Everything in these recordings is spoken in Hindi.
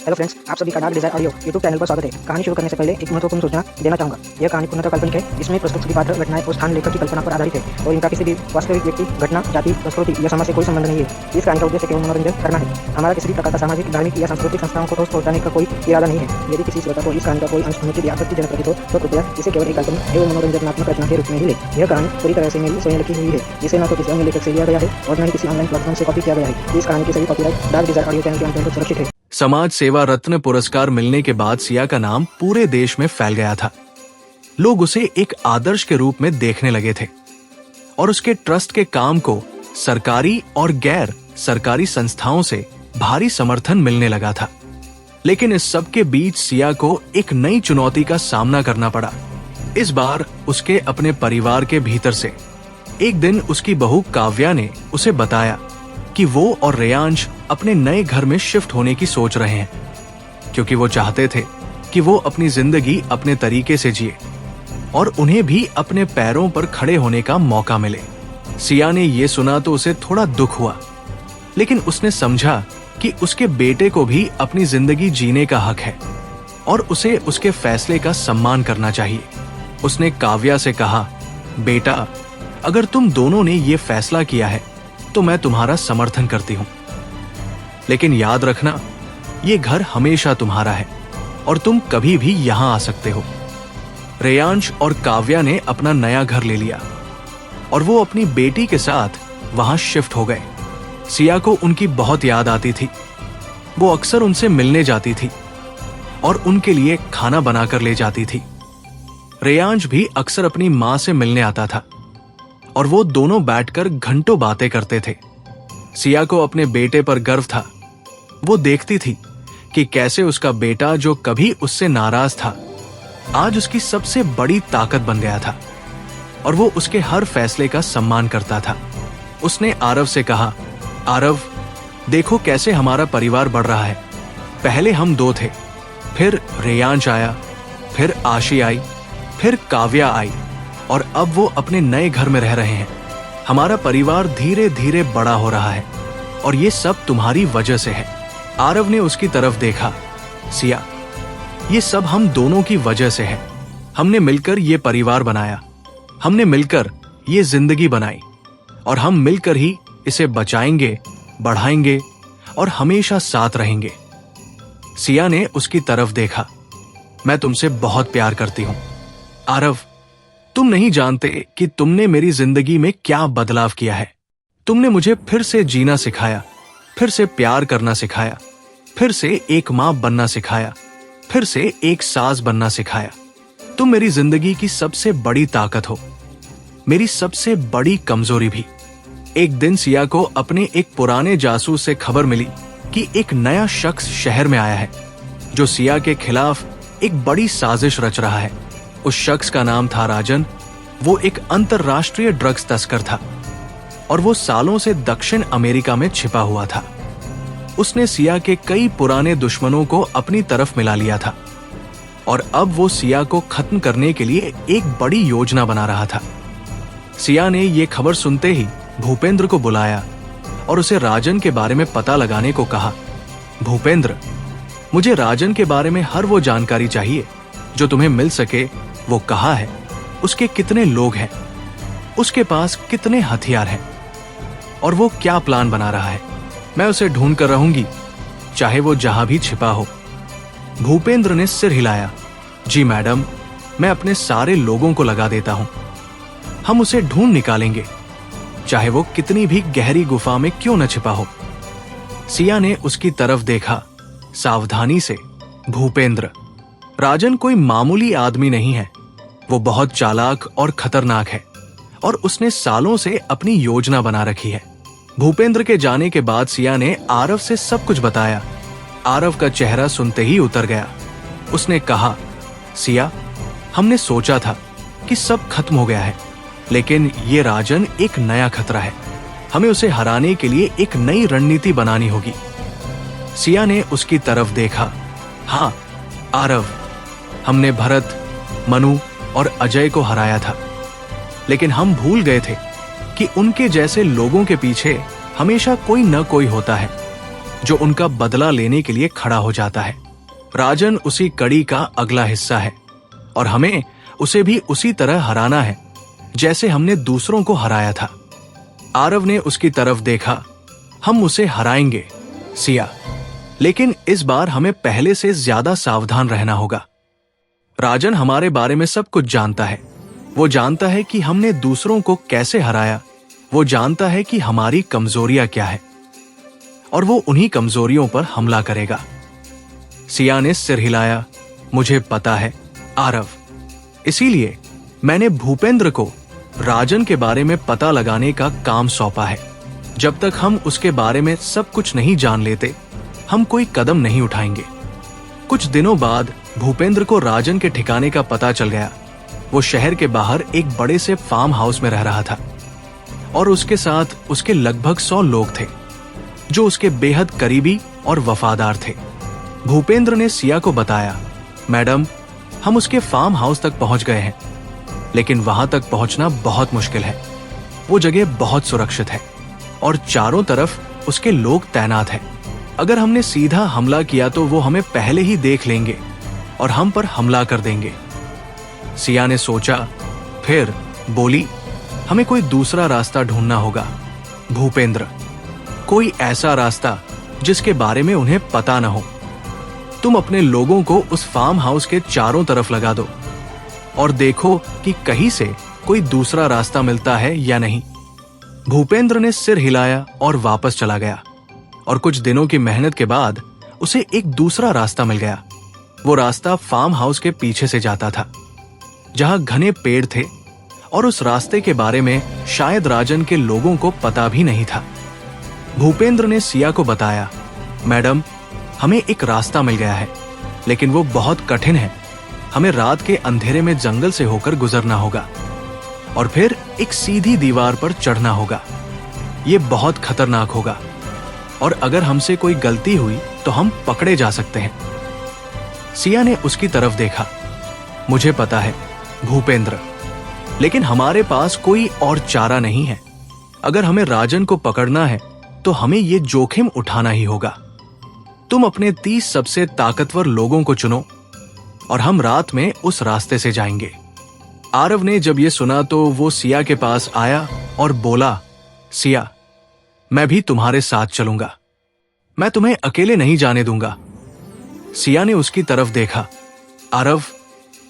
हेलो फ्रेंड्स, आप सभी का Dark Desire Audio YouTube channel पर स्वागत है। कहानी शुरू करने से पहले एक महत्वपूर्ण सूचना देना चाहूंगा। यह कहानी पूर्णतः काल्पनिक है। इसमें प्रस्तुत सभी पात्र, घटनाएं और स्थान लेखक की कल्पना पर आधारित है और इनका किसी भी वास्तविक व्यक्ति, घटना, जाति, संस्कृति या समाज से कोई संबंध नहीं है। इस कहानी का उद्देश्य केवल मनोरंजन करना है। हमारा किसी भी प्रकार का सामाजिक, धार्मिक या सांस्कृतिक संस्थाओं को ठोस पहुंचाने का कोई इरादा नहीं है। यदि किसी श्रोता को इस कहानी का कोई अंश अनुचित या आपत्तिजनक प्रतीत हो तो कृपया इसे केवल एक काल्पनिक एवं मनोरंजनात्मक रचना के रूप में ही ले। यह कहानी पूरी तरह से मेरी स्वयं लिखी हुई है, जिसे न तो किसी अन्य लेखक से लिया गया है और न ही किसी ऑनलाइन प्लेटफॉर्म से कॉपी किया गया है। इस कहानी की सभी copyright Dark Desire Audio channel के अंतर्गत सुरक्षित है। समाज सेवा रत्न पुरस्कार मिलने के बाद सिया का नाम पूरे देश में फैल गया था। लोग उसे एक आदर्श के रूप में देखने लगे थे और उसके ट्रस्ट के काम को सरकारी और गैर सरकारी संस्थाओं से भारी समर्थन मिलने लगा था। लेकिन इस सब के बीच सिया को एक नई चुनौती का सामना करना पड़ा। इस बार उसके अपने परिवार के भीतर से। एक दिन उसकी बहू काव्या ने उसे बताया कि वो और रेयांश अपने नए घर में शिफ्ट होने की सोच रहे हैं, क्योंकि वो चाहते थे कि वो अपनी जिंदगी अपने तरीके से जिए और उन्हें भी अपने पैरों पर खड़े होने का मौका मिले। सिया ने ये सुना तो उसे थोड़ा दुख हुआ, लेकिन उसने समझा कि उसके बेटे को भी अपनी जिंदगी जीने का हक है और उसे उसके फैसले का सम्मान करना चाहिए। उसने काव्या से कहा, बेटा, अगर तुम दोनों ने ये फैसला किया है तो मैं तुम्हारा समर्थन करती हूं, लेकिन याद रखना, ये घर हमेशा तुम्हारा है और तुम कभी भी यहां आ सकते हो। रेयांश और काव्या ने अपना नया घर ले लिया और वो अपनी बेटी के साथ वहां शिफ्ट हो गए। सिया को उनकी बहुत याद आती थी। वो अक्सर उनसे मिलने जाती थी और उनके लिए खाना बनाकर ले जाती थी। रेयांश भी अक्सर अपनी मां से मिलने आता था और वो दोनों बैठकर घंटों बातें करते थे। सिया को अपने बेटे पर गर्व था। वो देखती थी कि कैसे उसका बेटा, जो कभी उससे नाराज था, आज उसकी सबसे बड़ी ताकत बन गया था और वो उसके हर फैसले का सम्मान करता था। उसने आरव से कहा, आरव, देखो कैसे हमारा परिवार बढ़ रहा है। पहले हम 2 थे, फिर रेयांश आया, फिर आशी आई, फिर काव्या आई और अब वो अपने नए घर में रह रहे हैं। हमारा परिवार धीरे धीरे बड़ा हो रहा है और ये सब तुम्हारी वजह से है। आरव ने उसकी तरफ देखा। सिया, ये सब हम दोनों की वजह से है। हमने मिलकर ये परिवार बनाया, हमने मिलकर ये जिंदगी बनाई और हम मिलकर ही इसे बचाएंगे, बढ़ाएंगे और हमेशा साथ रहेंगे। सिया ने उसकी तरफ देखा। मैं तुमसे बहुत प्यार करती हूं आरव। तुम नहीं जानते कि तुमने मेरी जिंदगी में क्या बदलाव किया है। तुमने मुझे फिर से जीना सिखाया, फिर से प्यार करना सिखाया, फिर से एक मां बनना सिखाया, फिर से एक सास बनना सिखाया। तुम मेरी जिंदगी की सबसे बड़ी ताकत हो, मेरी सबसे बड़ी कमजोरी भी। एक दिन सिया को अपने एक पुराने जासूस से खबर मिली कि एक नया शख्स शहर में आया है जो सिया के खिलाफ एक बड़ी साजिश रच रहा है। उस शख्स का नाम था राजन। वो एक अंतरराष्ट्रीय ड्रग्स तस्कर था और वो सालों से दक्षिण अमेरिका में छिपा हुआ था। उसने सिया के कई पुराने दुश्मनों को अपनी तरफ मिला लिया था और अब वो सिया को खत्म करने के लिए एक बड़ी योजना बना रहा था। सिया ने ये खबर सुनते ही भूपेंद्र को बुलाया और उसे राजन के बारे में पता लगाने को कहा। भूपेंद्र, मुझे राजन के बारे में हर वो जानकारी चाहिए जो तुम्हें मिल सके। वो कहाँ है, उसके कितने लोग हैं, उसके पास कितने हथियार हैं और वो क्या प्लान बना रहा है। मैं उसे ढूंढ कर रहूंगी, चाहे वो जहां भी छिपा हो। भूपेंद्र ने सिर हिलाया। जी मैडम, मैं अपने सारे लोगों को लगा देता हूं। हम उसे ढूंढ निकालेंगे, चाहे वो कितनी भी गहरी गुफा में क्यों न छिपा हो। सिया ने उसकी तरफ देखा सावधानी से। भूपेंद्र, राजन कोई मामूली आदमी नहीं है। वो बहुत चालाक और खतरनाक है और उसने सालों से अपनी योजना बना रखी है। भूपेंद्र के जाने के बाद सिया ने आरव से सब कुछ बताया। आरव का चेहरा सुनते ही उतर गया। उसने कहा, सिया, हमने सोचा था कि सब खत्म हो गया है, लेकिन ये राजन एक नया खतरा है। हमें उसे हराने के लिए एक नई रणनीति बनानी होगी। सिया ने उसकी तरफ देखा। हाँ आरव, हमने भरत, मनु और अजय को हराया था, लेकिन हम भूल गए थे कि उनके जैसे लोगों के पीछे हमेशा कोई न कोई होता है। जो उनका बदला लेने के लिए खड़ा हो जाता है। राजन उसी कड़ी का अगला हिस्सा है और हमें उसे भी उसी तरह हराना है जैसे हमने दूसरों को हराया था। आरव ने उसकी तरफ देखा। हम उसे हराएंगे सिया, लेकिन इस बार हमें पहले से ज्यादा सावधान रहना होगा। राजन हमारे बारे में सब कुछ जानता है। वो जानता है कि हमने दूसरों को कैसे हराया, वो जानता है कि हमारी कमजोरियां क्या है और वो उन्हीं कमजोरियों पर हमला करेगा। सिया ने सिर हिलाया। मुझे पता है आरव, इसीलिए मैंने भूपेंद्र को राजन के बारे में पता लगाने का काम सौंपा है। जब तक हम उसके बारे में सब कुछ नहीं जान लेते, हम कोई कदम नहीं उठाएंगे। कुछ दिनों बाद भूपेंद्र को राजन के ठिकाने का पता चल गया। वो शहर के बाहर एक बड़े से फार्म हाउस में रह रहा था और उसके साथ उसके लगभग 100 लोग थे जो उसके बेहद करीबी और वफादार थे। भूपेंद्र ने सिया को बताया, मैडम, हम उसके फार्म हाउस तक पहुंच गए हैं, लेकिन वहां तक पहुंचना बहुत मुश्किल है। वो जगह बहुत सुरक्षित है और चारों तरफ उसके लोग तैनात हैं। अगर हमने सीधा हमला किया तो वो हमें पहले ही देख लेंगे और हम पर हमला कर देंगे। सिया ने सोचा, फिर बोली, हमें कोई दूसरा रास्ता ढूंढना होगा भूपेंद्र, कोई ऐसा रास्ता जिसके बारे में उन्हें पता न हो। तुम अपने लोगों को उस फार्म हाउस के चारों तरफ लगा दो और देखो कि कहीं से कोई दूसरा रास्ता मिलता है या नहीं। भूपेंद्र ने सिर हिलाया और वापस चला गया और कुछ दिनों की मेहनत के बाद उसे एक दूसरा रास्ता मिल गया। वो रास्ता फार्म हाउस के पीछे से जाता था, जहां घने पेड़ थे और उस रास्ते के बारे में शायद राजन के लोगों को पता भी नहीं था। भूपेंद्र ने सिया को बताया, मैडम, हमें एक रास्ता मिल गया है, लेकिन वो बहुत कठिन है। हमें रात के अंधेरे में जंगल से होकर गुजरना होगा और फिर एक सीधी दीवार पर चढ़ना होगा। ये बहुत खतरनाक होगा और अगर हमसे कोई गलती हुई तो हम पकड़े जा सकते हैं। सिया ने उसकी तरफ देखा। मुझे पता है भूपेंद्र, लेकिन हमारे पास कोई और चारा नहीं है। अगर हमें राजन को पकड़ना है तो हमें ये जोखिम उठाना ही होगा। तुम अपने 30 सबसे ताकतवर लोगों को चुनो और हम रात में उस रास्ते से जाएंगे। आरव ने जब ये सुना तो वो सिया के पास आया और बोला, सिया, मैं भी तुम्हारे साथ चलूंगा। मैं तुम्हें अकेले नहीं जाने दूंगा। सिया ने उसकी तरफ देखा। आरव,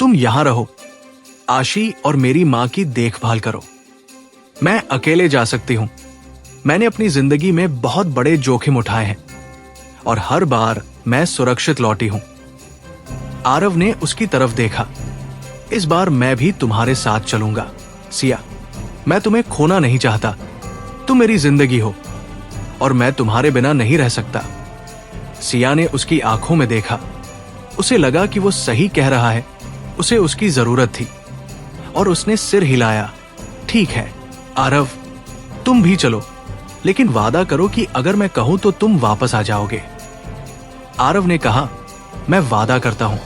तुम यहां रहो, आशी और मेरी मां की देखभाल करो। मैं अकेले जा सकती हूं। मैंने अपनी जिंदगी में बहुत बड़े जोखिम उठाए हैं और हर बार मैं सुरक्षित लौटी हूं। आरव ने उसकी तरफ देखा। इस बार मैं भी तुम्हारे साथ चलूंगा। सिया, मैं तुम्हें खोना नहीं चाहता। तुम मेरी जिंदगी हो और मैं तुम्हारे बिना नहीं रह सकता। सिया ने उसकी आंखों में देखा। उसे लगा कि वो सही कह रहा है। उसे उसकी जरूरत थी और उसने सिर हिलाया। ठीक है आरव, तुम भी चलो, लेकिन वादा करो कि अगर मैं कहूं तो तुम वापस आ जाओगे। आरव ने कहा, मैं वादा करता हूं।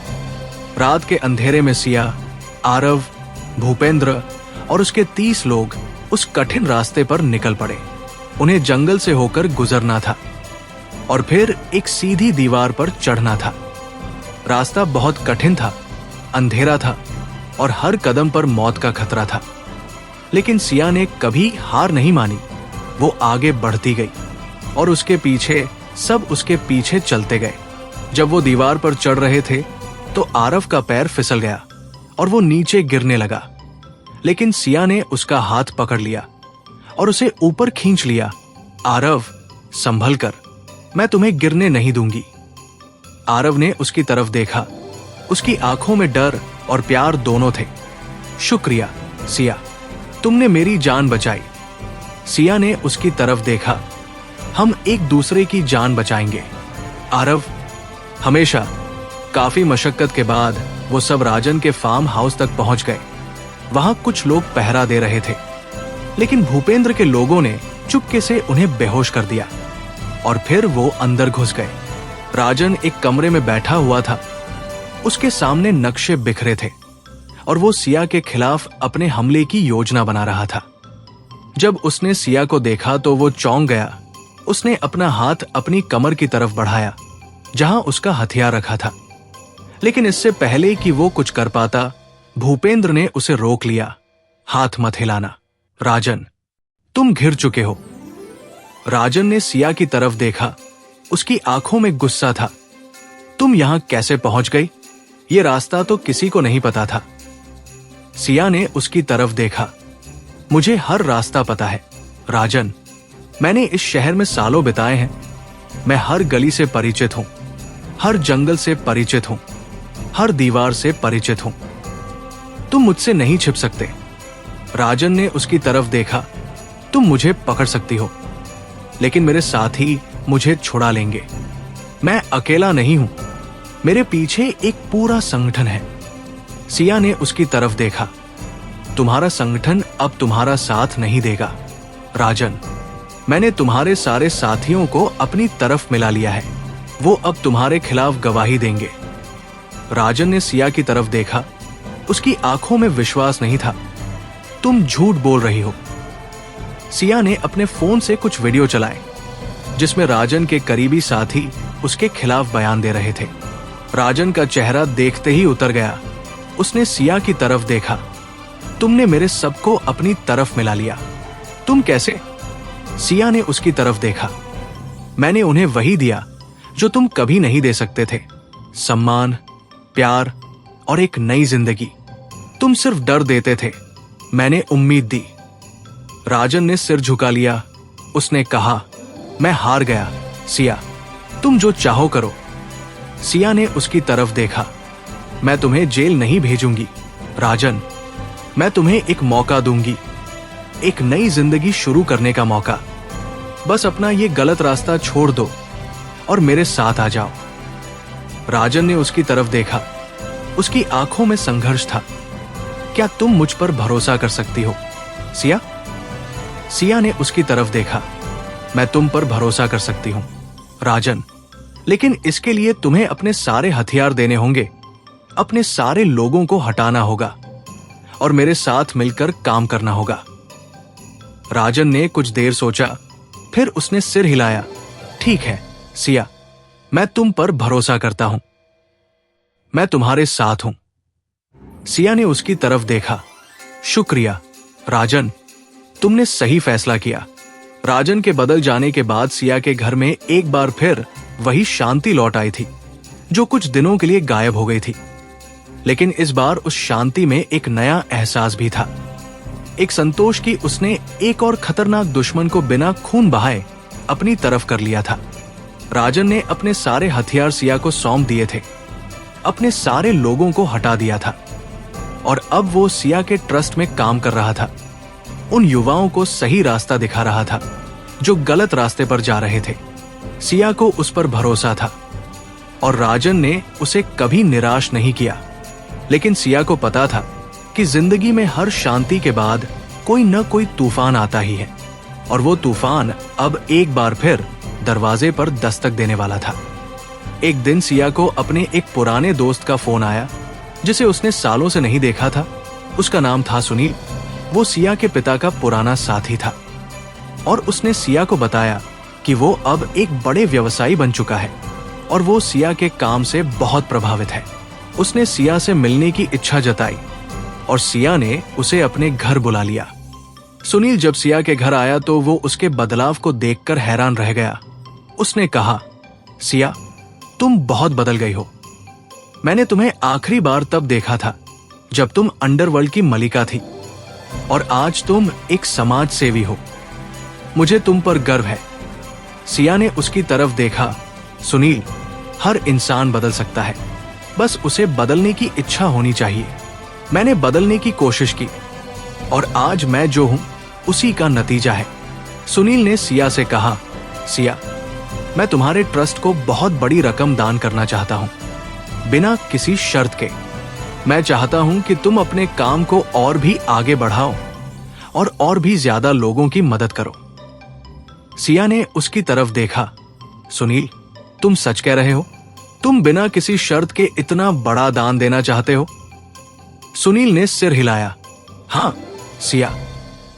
रात के अंधेरे में सिया, आरव, भूपेंद्र और उसके 30 लोग उस कठिन रास्ते पर निकल पड़े। उन्हें जंगल से होकर गुजरना था और फिर एक सीधी दीवार पर चढ़ना था। रास्ता बहुत कठिन था, अंधेरा था और हर कदम पर मौत का खतरा था, लेकिन सिया ने कभी हार नहीं मानी। वो आगे बढ़ती गई और उसके पीछे सब उसके पीछे चलते गए। जब वो दीवार पर चढ़ रहे थे तो आरव का पैर फिसल गया और वो नीचे गिरने लगा, लेकिन सिया ने उसका हाथ पकड़ लिया और उसे ऊपर खींच लिया। आरव, संभल कर, मैं तुम्हें गिरने नहीं दूंगी। आरव ने उसकी तरफ देखा। उसकी आंखों में डर और प्यार दोनों थे। शुक्रिया सिया, तुमने मेरी जान बचाई। सिया ने उसकी तरफ देखा। हम एक दूसरे की जान बचाएंगे आरव, हमेशा। काफी मशक्कत के बाद वो सब राजन के फार्म हाउस तक पहुंच गए। वहां कुछ लोग पहरा दे रहे थे, लेकिन भूपेंद्र के लोगों ने चुपके से उन्हें बेहोश कर दिया और फिर वो अंदर घुस गए। राजन एक कमरे में बैठा हुआ था। उसके सामने नक्शे बिखरे थे और वो सिया के खिलाफ अपने हमले की योजना बना रहा था। जब उसने सिया को देखा तो वो चौंक गया। उसने अपना हाथ अपनी कमर की तरफ बढ़ाया जहां उसका हथियार रखा था, लेकिन इससे पहले कि वो कुछ कर पाता, भूपेंद्र ने उसे रोक लिया। हाथ मत हिलाना, राजन, तुम घिर चुके हो। राजन ने सिया की तरफ देखा। उसकी आंखों में गुस्सा था। तुम यहां कैसे पहुंच गई? ये रास्ता तो किसी को नहीं पता था। सिया ने उसकी तरफ देखा। मुझे हर रास्ता पता है, राजन। मैंने इस शहर में सालों बिताए हैं। मैं हर गली से परिचित हूं, हर जंगल से परिचित हूं, हर दीवार से परिचित हूं। तुम मुझसे नहीं छिप सकते। राजन ने उसकी तरफ देखा। तुम मुझे पकड़ सकती हो, लेकिन मेरे साथी मुझे छुड़ा लेंगे। मैं अकेला नहीं हूं, मेरे पीछे एक पूरा संगठन है। सिया ने उसकी तरफ देखा। तुम्हारा संगठन अब तुम्हारा साथ नहीं देगा, राजन। मैंने तुम्हारे सारे साथियों को अपनी तरफ मिला लिया है। वो अब तुम्हारे खिलाफ गवाही देंगे। राजन ने सिया की तरफ देखा। उसकी आंखों में विश्वास नहीं था। तुम झूठ बोल रही हो। सिया ने अपने फोन से कुछ वीडियो चलाए जिसमें राजन के करीबी साथी उसके खिलाफ बयान दे रहे थे। राजन का चेहरा देखते ही उतर गया। उसने सिया की तरफ देखा। तुमने मेरे सबको अपनी तरफ मिला लिया। तुम कैसे? सिया ने उसकी तरफ देखा। मैंने उन्हें वही दिया जो तुम कभी नहीं दे सकते थे, सम्मान, प्यार और एक नई जिंदगी। तुम सिर्फ डर देते थे, मैंने उम्मीद दी। राजन ने सिर झुका लिया। उसने कहा, मैं हार गया सिया, तुम जो चाहो करो। सिया ने उसकी तरफ देखा। मैं तुम्हें जेल नहीं भेजूंगी, राजन। मैं तुम्हें एक मौका दूंगी, एक नई जिंदगी शुरू करने का मौका। बस अपना ये गलत रास्ता छोड़ दो और मेरे साथ आ जाओ। राजन ने उसकी तरफ देखा। उसकी आंखों में संघर्ष था। क्या तुम मुझ पर भरोसा कर सकती हो, सिया? सिया ने उसकी तरफ देखा। मैं तुम पर भरोसा कर सकती हूं, राजन, लेकिन इसके लिए तुम्हें अपने सारे हथियार देने होंगे, अपने सारे लोगों को हटाना होगा और मेरे साथ मिलकर काम करना होगा। राजन ने कुछ देर सोचा, फिर उसने सिर हिलाया। ठीक है सिया, मैं तुम पर भरोसा करता हूं, मैं तुम्हारे साथ हूं। सिया ने उसकी तरफ देखा। शुक्रिया राजन, तुमने सही फैसला किया। राजन के बदल जाने के बाद सिया के घर में एक बार फिर वही शांति लौट आई थी जो कुछ दिनों के लिए गायब हो गई थी। लेकिन इस बार उस शांति में एक नया एहसास भी था, एक संतोष कि उसने एक और खतरनाक दुश्मन को बिना खून बहाए अपनी तरफ कर लिया था। राजन ने अपने सारे हथियार सिया को सौंप दिए थे, अपने सारे लोगों को हटा दिया था और अब वो सिया के ट्रस्ट में काम कर रहा था। उन युवाओं को सही रास्ता दिखा रहा था जो गलत रास्ते पर जा रहे थे। सिया को उस पर भरोसा था और राजन ने उसे कभी निराश नहीं किया। लेकिन सिया को पता था कि जिंदगी में हर शांति के बाद कोई न कोई तूफान आता ही है और वो तूफान अब एक बार फिर दरवाजे पर दस्तक देने वाला था। एक दिन सिया को अपने एक पुराने दोस्त का फोन आया जिसे उसने सालों से नहीं देखा था। उसका नाम था सुनील। वो सिया के पिता का पुराना साथी था और उसने सिया को बताया कि वो अब एक बड़े व्यवसायी बन चुका है और वो सिया के काम से बहुत प्रभावित है। उसने सिया से मिलने की इच्छा जताई और सिया ने उसे अपने घर बुला लिया। सुनील जब सिया के घर आया तो वो उसके बदलाव को देखकर हैरान रह गया। उसने कहा, सिया, तुम बहुत बदल गई हो। मैंने तुम्हें आखिरी बार तब देखा था जब तुम अंडरवर्ल्ड की मलिका थी और आज तुम एक समाज सेवी हो। मुझे तुम पर गर्व है। सिया ने उसकी तरफ देखा। सुनील, हर इंसान बदल सकता है, बस उसे बदलने की इच्छा होनी चाहिए। मैंने बदलने की कोशिश की और आज मैं जो हूं उसी का नतीजा है। सुनील ने सिया से कहा, सिया, मैं तुम्हारे ट्रस्ट को बहुत बड़ी रकम दान करना चाहता हूं, बिना किसी शर्त के। मैं चाहता हूं कि तुम अपने काम को और भी आगे बढ़ाओ और भी ज्यादा लोगों की मदद करो। सिया ने उसकी तरफ देखा। सुनील, तुम सच कह रहे हो? तुम बिना किसी शर्त के इतना बड़ा दान देना चाहते हो? सुनील ने सिर हिलाया। हाँ सिया,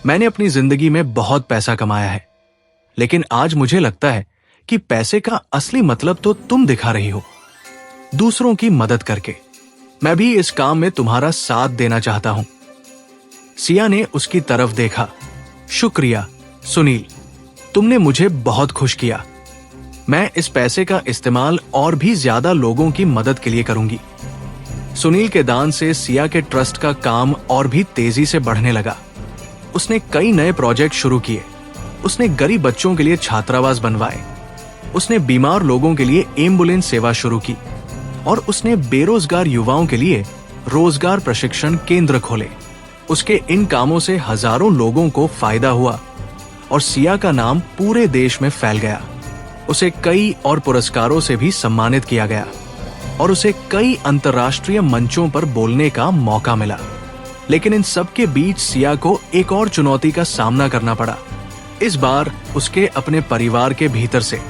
मैंने अपनी जिंदगी में बहुत पैसा कमाया है, लेकिन आज मुझे लगता है कि पैसे का असली मतलब तो तुम दिखा रही हो, दूसरों की मदद करके। मैं भी इस काम में तुम्हारा साथ देना चाहता हूं। सिया ने उसकी तरफ देखा। शुक्रिया सुनील, तुमने मुझे बहुत खुश किया। मैं इस पैसे का इस्तेमाल और भी ज्यादा लोगों की मदद के लिए करूंगी। सुनील के दान से सिया के ट्रस्ट का काम और भी तेजी से बढ़ने लगा। उसने कई नए प्रोजेक्ट शुरू किए। उसने गरीब बच्चों के लिए छात्रावास बनवाए। उसने बीमार लोगों के लिए एम्बुलेंस सेवा शुरू की और उसने बेरोजगार युवाओं के लिए रोजगार प्रशिक्षण केंद्र खोले। उसके इन कामों से हजारों लोगों को फायदा हुआ और सिया का नाम पूरे देश में फैल गया। उसे कई और पुरस्कारों से भी सम्मानित किया गया और उसे कई अंतर्राष्ट्रीय मंचों पर बोलने का मौका मिला। लेकिन इन सब के बीच सिया को एक और चुनौती का सामना करना पड़ा। इस बार उसके अपने परिवार के भीतर से।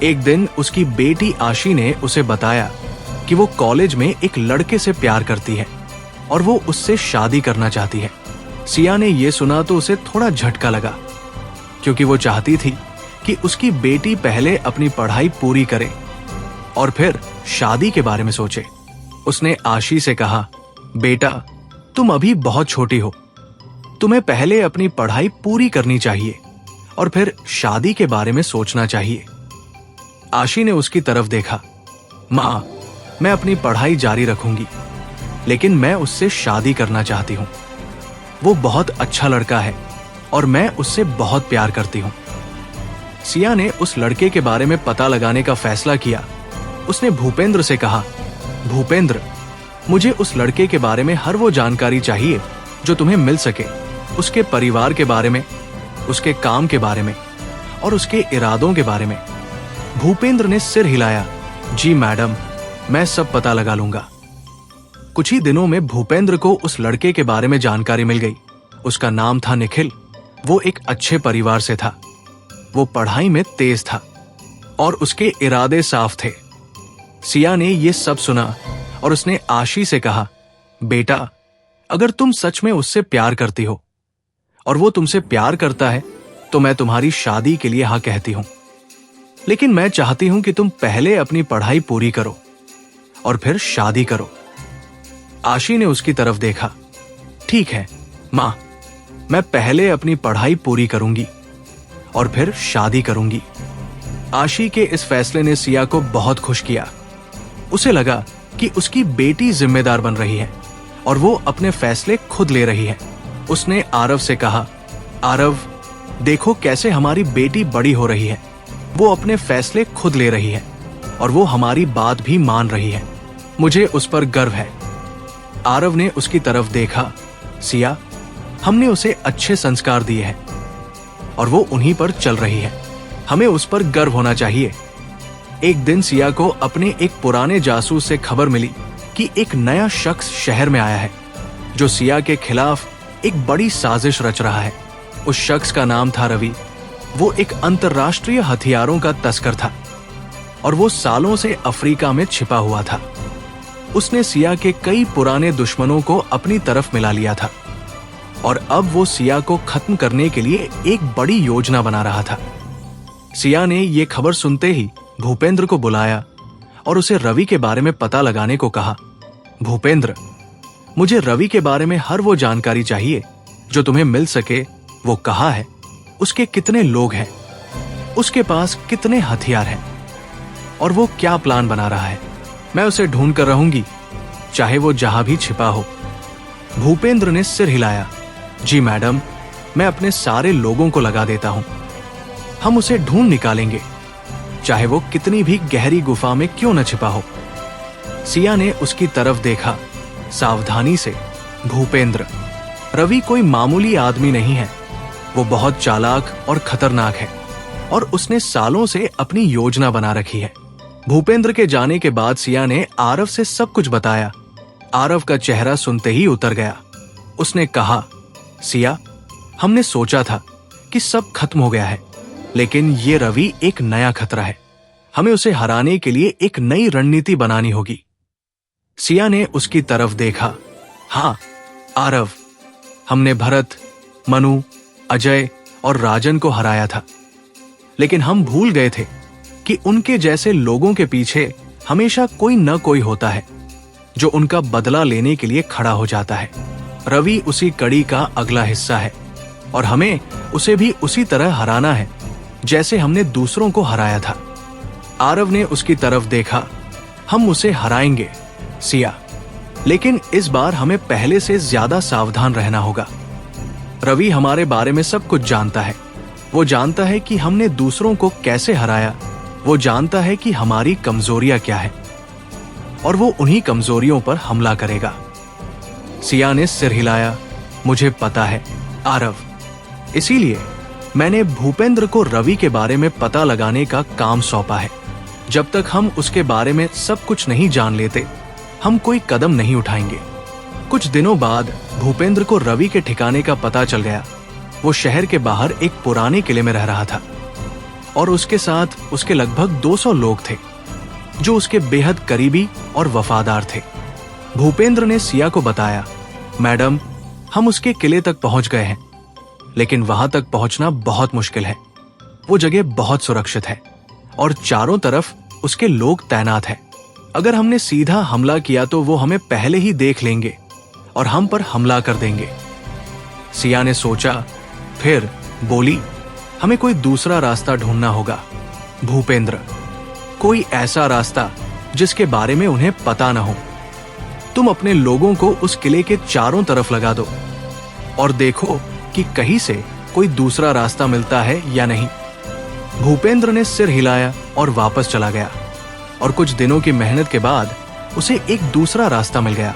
एक दिन उसकी बेटी आशी ने उसे बताया कि वो कॉलेज में एक लड़के से प्यार करती है और वो उससे शादी करना चाहती है। सिया ने ये सुना तो उसे थोड़ा झटका लगा, क्योंकि वो चाहती थी कि उसकी बेटी पहले अपनी पढ़ाई पूरी करे और फिर शादी के बारे में सोचे। उसने आशी से कहा, बेटा तुम अभी बहुत छोटी हो, तुम्हें पहले अपनी पढ़ाई पूरी करनी चाहिए और फिर शादी के बारे में सोचना चाहिए। आशी ने उसकी तरफ देखा। माँ, मैं अपनी पढ़ाई जारी रखूंगी, लेकिन मैं उससे शादी करना चाहती हूँ। वो बहुत अच्छा लड़का है और मैं उससे बहुत प्यार करती हूँ। सिया ने उस लड़के के बारे में पता लगाने का फैसला किया। उसने भूपेंद्र से कहा, भूपेंद्र, मुझे उस लड़के के बारे में हर वो जानकारी चाहिए जो तुम्हें मिल सके। उसके परिवार के बारे में, उसके काम के बारे में और उसके इरादों के बारे में। भूपेंद्र ने सिर हिलाया। जी मैडम, मैं सब पता लगा लूंगा। कुछ ही दिनों में भूपेंद्र को उस लड़के के बारे में जानकारी मिल गई। उसका नाम था निखिल। वो एक अच्छे परिवार से था। वो पढ़ाई में तेज था और उसके इरादे साफ थे। सिया ने ये सब सुना और उसने आशी से कहा, बेटा अगर तुम सच में उससे प्यार करती हो और वो तुमसे प्यार करता है तो मैं तुम्हारी शादी के लिए हाँ कहती हूं, लेकिन मैं चाहती हूं कि तुम पहले अपनी पढ़ाई पूरी करो और फिर शादी करो। आशी ने उसकी तरफ देखा। ठीक है मां, मैं पहले अपनी पढ़ाई पूरी करूंगी और फिर शादी करूंगी। आशी के इस फैसले ने सिया को बहुत खुश किया। उसे लगा कि उसकी बेटी जिम्मेदार बन रही है और वो अपने फैसले खुद ले रही है। उसने आरव से कहा, आरव देखो कैसे हमारी बेटी बड़ी हो रही है। वो अपने फैसले खुद ले रही है और वो हमारी बात भी मान रही है। मुझे उस पर गर्व है। आरव ने उसकी तरफ देखा। सिया, हमने उसे अच्छे संस्कार दिए हैं और वो उन्हीं पर चल रही है। हमें उस पर गर्व होना चाहिए। एक दिन सिया को अपने एक पुराने जासूस से खबर मिली कि एक नया शख्स शहर में आया है जो सिया के खिलाफ एक बड़ी साजिश रच रहा है। उस शख्स का नाम था रवि। वो एक अंतर्राष्ट्रीय हथियारों का तस्कर था और वो सालों से अफ्रीका में छिपा हुआ था। उसने सिया के कई पुराने दुश्मनों को अपनी तरफ मिला लिया था और अब वो सिया को खत्म करने के लिए एक बड़ी योजना बना रहा था। सिया ने ये खबर सुनते ही भूपेंद्र को बुलाया और उसे रवि के बारे में पता लगाने को कहा। भूपेंद्र, मुझे रवि के बारे में हर वो जानकारी चाहिए जो तुम्हें मिल सके। वो कहाँ है, उसके कितने लोग हैं, उसके पास कितने हथियार हैं और वो क्या प्लान बना रहा है। मैं उसे ढूंढ कर रहूंगी, चाहे वो जहां भी छिपा हो। भूपेंद्र ने सिर हिलाया। जी मैडम, मैं अपने सारे लोगों को लगा देता हूं। हम उसे ढूंढ निकालेंगे, चाहे वो कितनी भी गहरी गुफा में क्यों न छिपा हो। सिया ने उसकी तरफ देखा। सावधानी से, भूपेंद्र, रवि कोई मामूली आदमी नहीं है। वो बहुत चालाक और खतरनाक है और उसने सालों से अपनी योजना बना रखी है। भूपेंद्र के जाने के बाद सिया ने आरव से सब कुछ बताया। आरव का चेहरा सुनते ही उतर गया। उसने कहा, सिया, हमने सोचा था कि सब खत्म हो गया है, लेकिन ये रवि एक नया खतरा है। हमें उसे हराने के लिए एक नई रणनीति बनानी होगी। सिया ने उसकी तरफ देखा। हाँ आरव, हमने भरत, मनु, अजय और राजन को हराया था। लेकिन हम भूल गए थे कि उनके जैसे लोगों के पीछे हमेशा कोई न कोई होता है जो उनका बदला लेने के लिए खड़ा हो जाता है। रवि उसी कड़ी का अगला हिस्सा है और हमें उसे भी उसी तरह हराना है जैसे हमने दूसरों को हराया था। आरव ने उसकी तरफ देखा। हम उसे हराएंगे सिया, लेकिन इस बार हमें पहले से ज्यादा सावधान रहना होगा। रवि हमारे बारे में सब कुछ जानता है। वो जानता है कि हमने दूसरों को कैसे हराया। वो जानता है कि हमारी कमजोरियां क्या है और वो उन्हीं कमजोरियों पर हमला करेगा। सिया ने सिर हिलाया। मुझे पता है आरव, इसीलिए मैंने भूपेंद्र को रवि के बारे में पता लगाने का काम सौंपा है। जब तक हम उसके बारे में सब कुछ नहीं जान लेते, हम कोई कदम नहीं उठाएंगे। कुछ दिनों बाद भूपेंद्र को रवि के ठिकाने का पता चल गया। वो शहर के बाहर एक पुराने किले में रह रहा था और उसके साथ उसके लगभग 200 लोग थे जो उसके बेहद करीबी और वफादार थे। भूपेंद्र ने सिया को बताया, मैडम, हम उसके किले तक पहुंच गए हैं, लेकिन वहां तक पहुंचना बहुत मुश्किल है। वो जगह बहुत सुरक्षित है और चारों तरफ उसके लोग तैनात हैं। अगर हमने सीधा हमला किया तो वो हमें पहले ही देख लेंगे और हम पर हमला कर देंगे। सिया ने सोचा, फिर बोली, हमें कोई दूसरा रास्ता ढूंढना होगा भूपेंद्र, कोई ऐसा रास्ता जिसके बारे में उन्हें पता न हो। तुम अपने लोगों को उस किले के चारों तरफ लगा दो और देखो कि कहीं से कोई दूसरा रास्ता मिलता है या नहीं। भूपेंद्र ने सिर हिलाया और वापस चला गया और कुछ दिनों की मेहनत के बाद उसे एक दूसरा रास्ता मिल गया।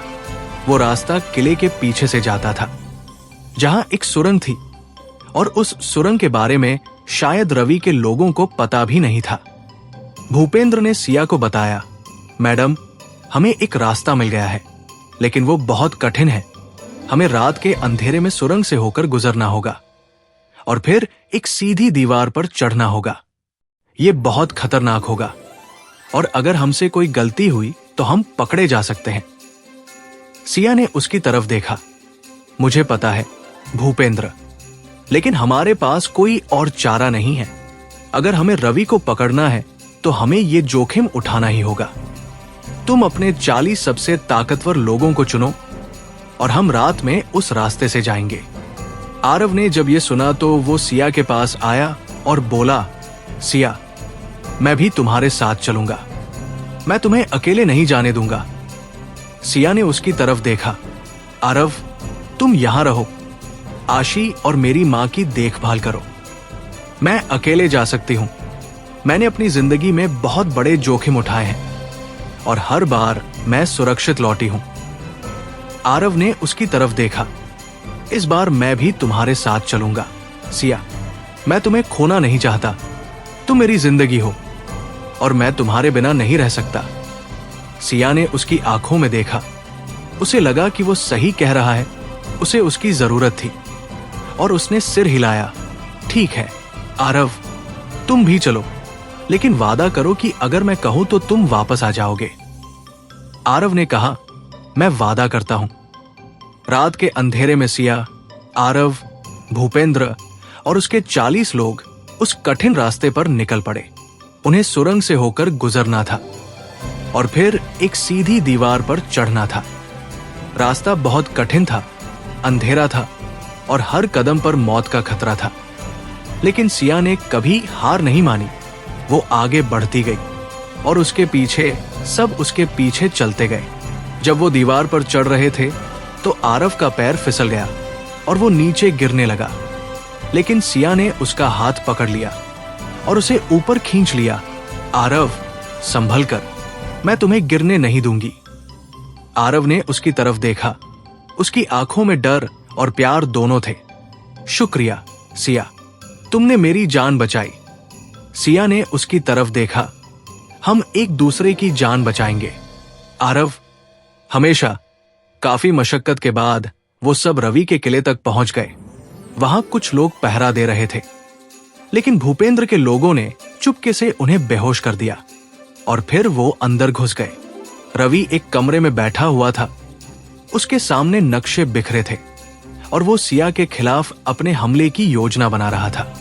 वो रास्ता किले के पीछे से जाता था, जहां एक सुरंग थी और उस सुरंग के बारे में शायद रवि के लोगों को पता भी नहीं था। भूपेंद्र ने सिया को बताया, मैडम, हमें एक रास्ता मिल गया है, लेकिन वो बहुत कठिन है। हमें रात के अंधेरे में सुरंग से होकर गुजरना होगा और फिर एक सीधी दीवार पर चढ़ना होगा। ये बहुत खतरनाक होगा और अगर हमसे कोई गलती हुई तो हम पकड़े जा सकते हैं। सिया ने उसकी तरफ देखा। मुझे पता है भूपेंद्र, लेकिन हमारे पास कोई और चारा नहीं है। अगर हमें रवि को पकड़ना है तो हमें ये जोखिम उठाना ही होगा। तुम अपने 40 सबसे ताकतवर लोगों को चुनो और हम रात में उस रास्ते से जाएंगे। आरव ने जब ये सुना तो वो सिया के पास आया और बोला, सिया, मैं भी तुम्हारे साथ चलूंगा। मैं तुम्हें अकेले नहीं जाने दूंगा। सिया ने उसकी तरफ देखा। आरव, तुम यहां रहो, आशी और मेरी मां की देखभाल करो। मैं अकेले जा सकती हूं। मैंने अपनी जिंदगी में बहुत बड़े जोखिम उठाए हैं और हर बार मैं सुरक्षित लौटी हूं। आरव ने उसकी तरफ देखा। इस बार मैं भी तुम्हारे साथ चलूंगा। सिया, मैं तुम्हें खोना नहीं चाहता। तुम मेरी जिंदगी हो और मैं तुम्हारे बिना नहीं रह सकता। सिया ने उसकी आंखों में देखा। उसे लगा कि वो सही कह रहा है। उसे उसकी जरूरत थी और उसने सिर हिलाया। ठीक है आरव, तुम भी चलो, लेकिन वादा करो कि अगर मैं कहूं तो तुम वापस आ जाओगे। आरव ने कहा, मैं वादा करता हूं। रात के अंधेरे में सिया, आरव, भूपेंद्र और उसके 40 लोग उस कठिन रास्ते पर निकल पड़े। उन्हें सुरंग से होकर गुजरना था और फिर एक सीधी दीवार पर चढ़ना था। रास्ता बहुत कठिन था, अंधेरा था और हर कदम पर मौत का खतरा था, लेकिन सिया ने कभी हार नहीं मानी। वो आगे बढ़ती गई और उसके पीछे सब उसके पीछे चलते गए। जब वो दीवार पर चढ़ रहे थे तो आरव का पैर फिसल गया और वो नीचे गिरने लगा, लेकिन सिया ने उसका हाथ पकड़ लिया और उसे ऊपर खींच लिया। आरव, संभल कर, मैं तुम्हें गिरने नहीं दूंगी। आरव ने उसकी तरफ देखा। उसकी आंखों में डर और प्यार दोनों थे। शुक्रिया सिया, तुमने मेरी जान बचाई। सिया ने उसकी तरफ देखा। हम एक दूसरे की जान बचाएंगे आरव, हमेशा। काफी मशक्कत के बाद वो सब रवि के किले तक पहुंच गए। वहां कुछ लोग पहरा दे रहे थे, लेकिन भूपेंद्र के लोगों ने चुपके से उन्हें बेहोश कर दिया और फिर वो अंदर घुस गए। रवि एक कमरे में बैठा हुआ था। उसके सामने नक्शे बिखरे थे और वो सिया के खिलाफ अपने हमले की योजना बना रहा था।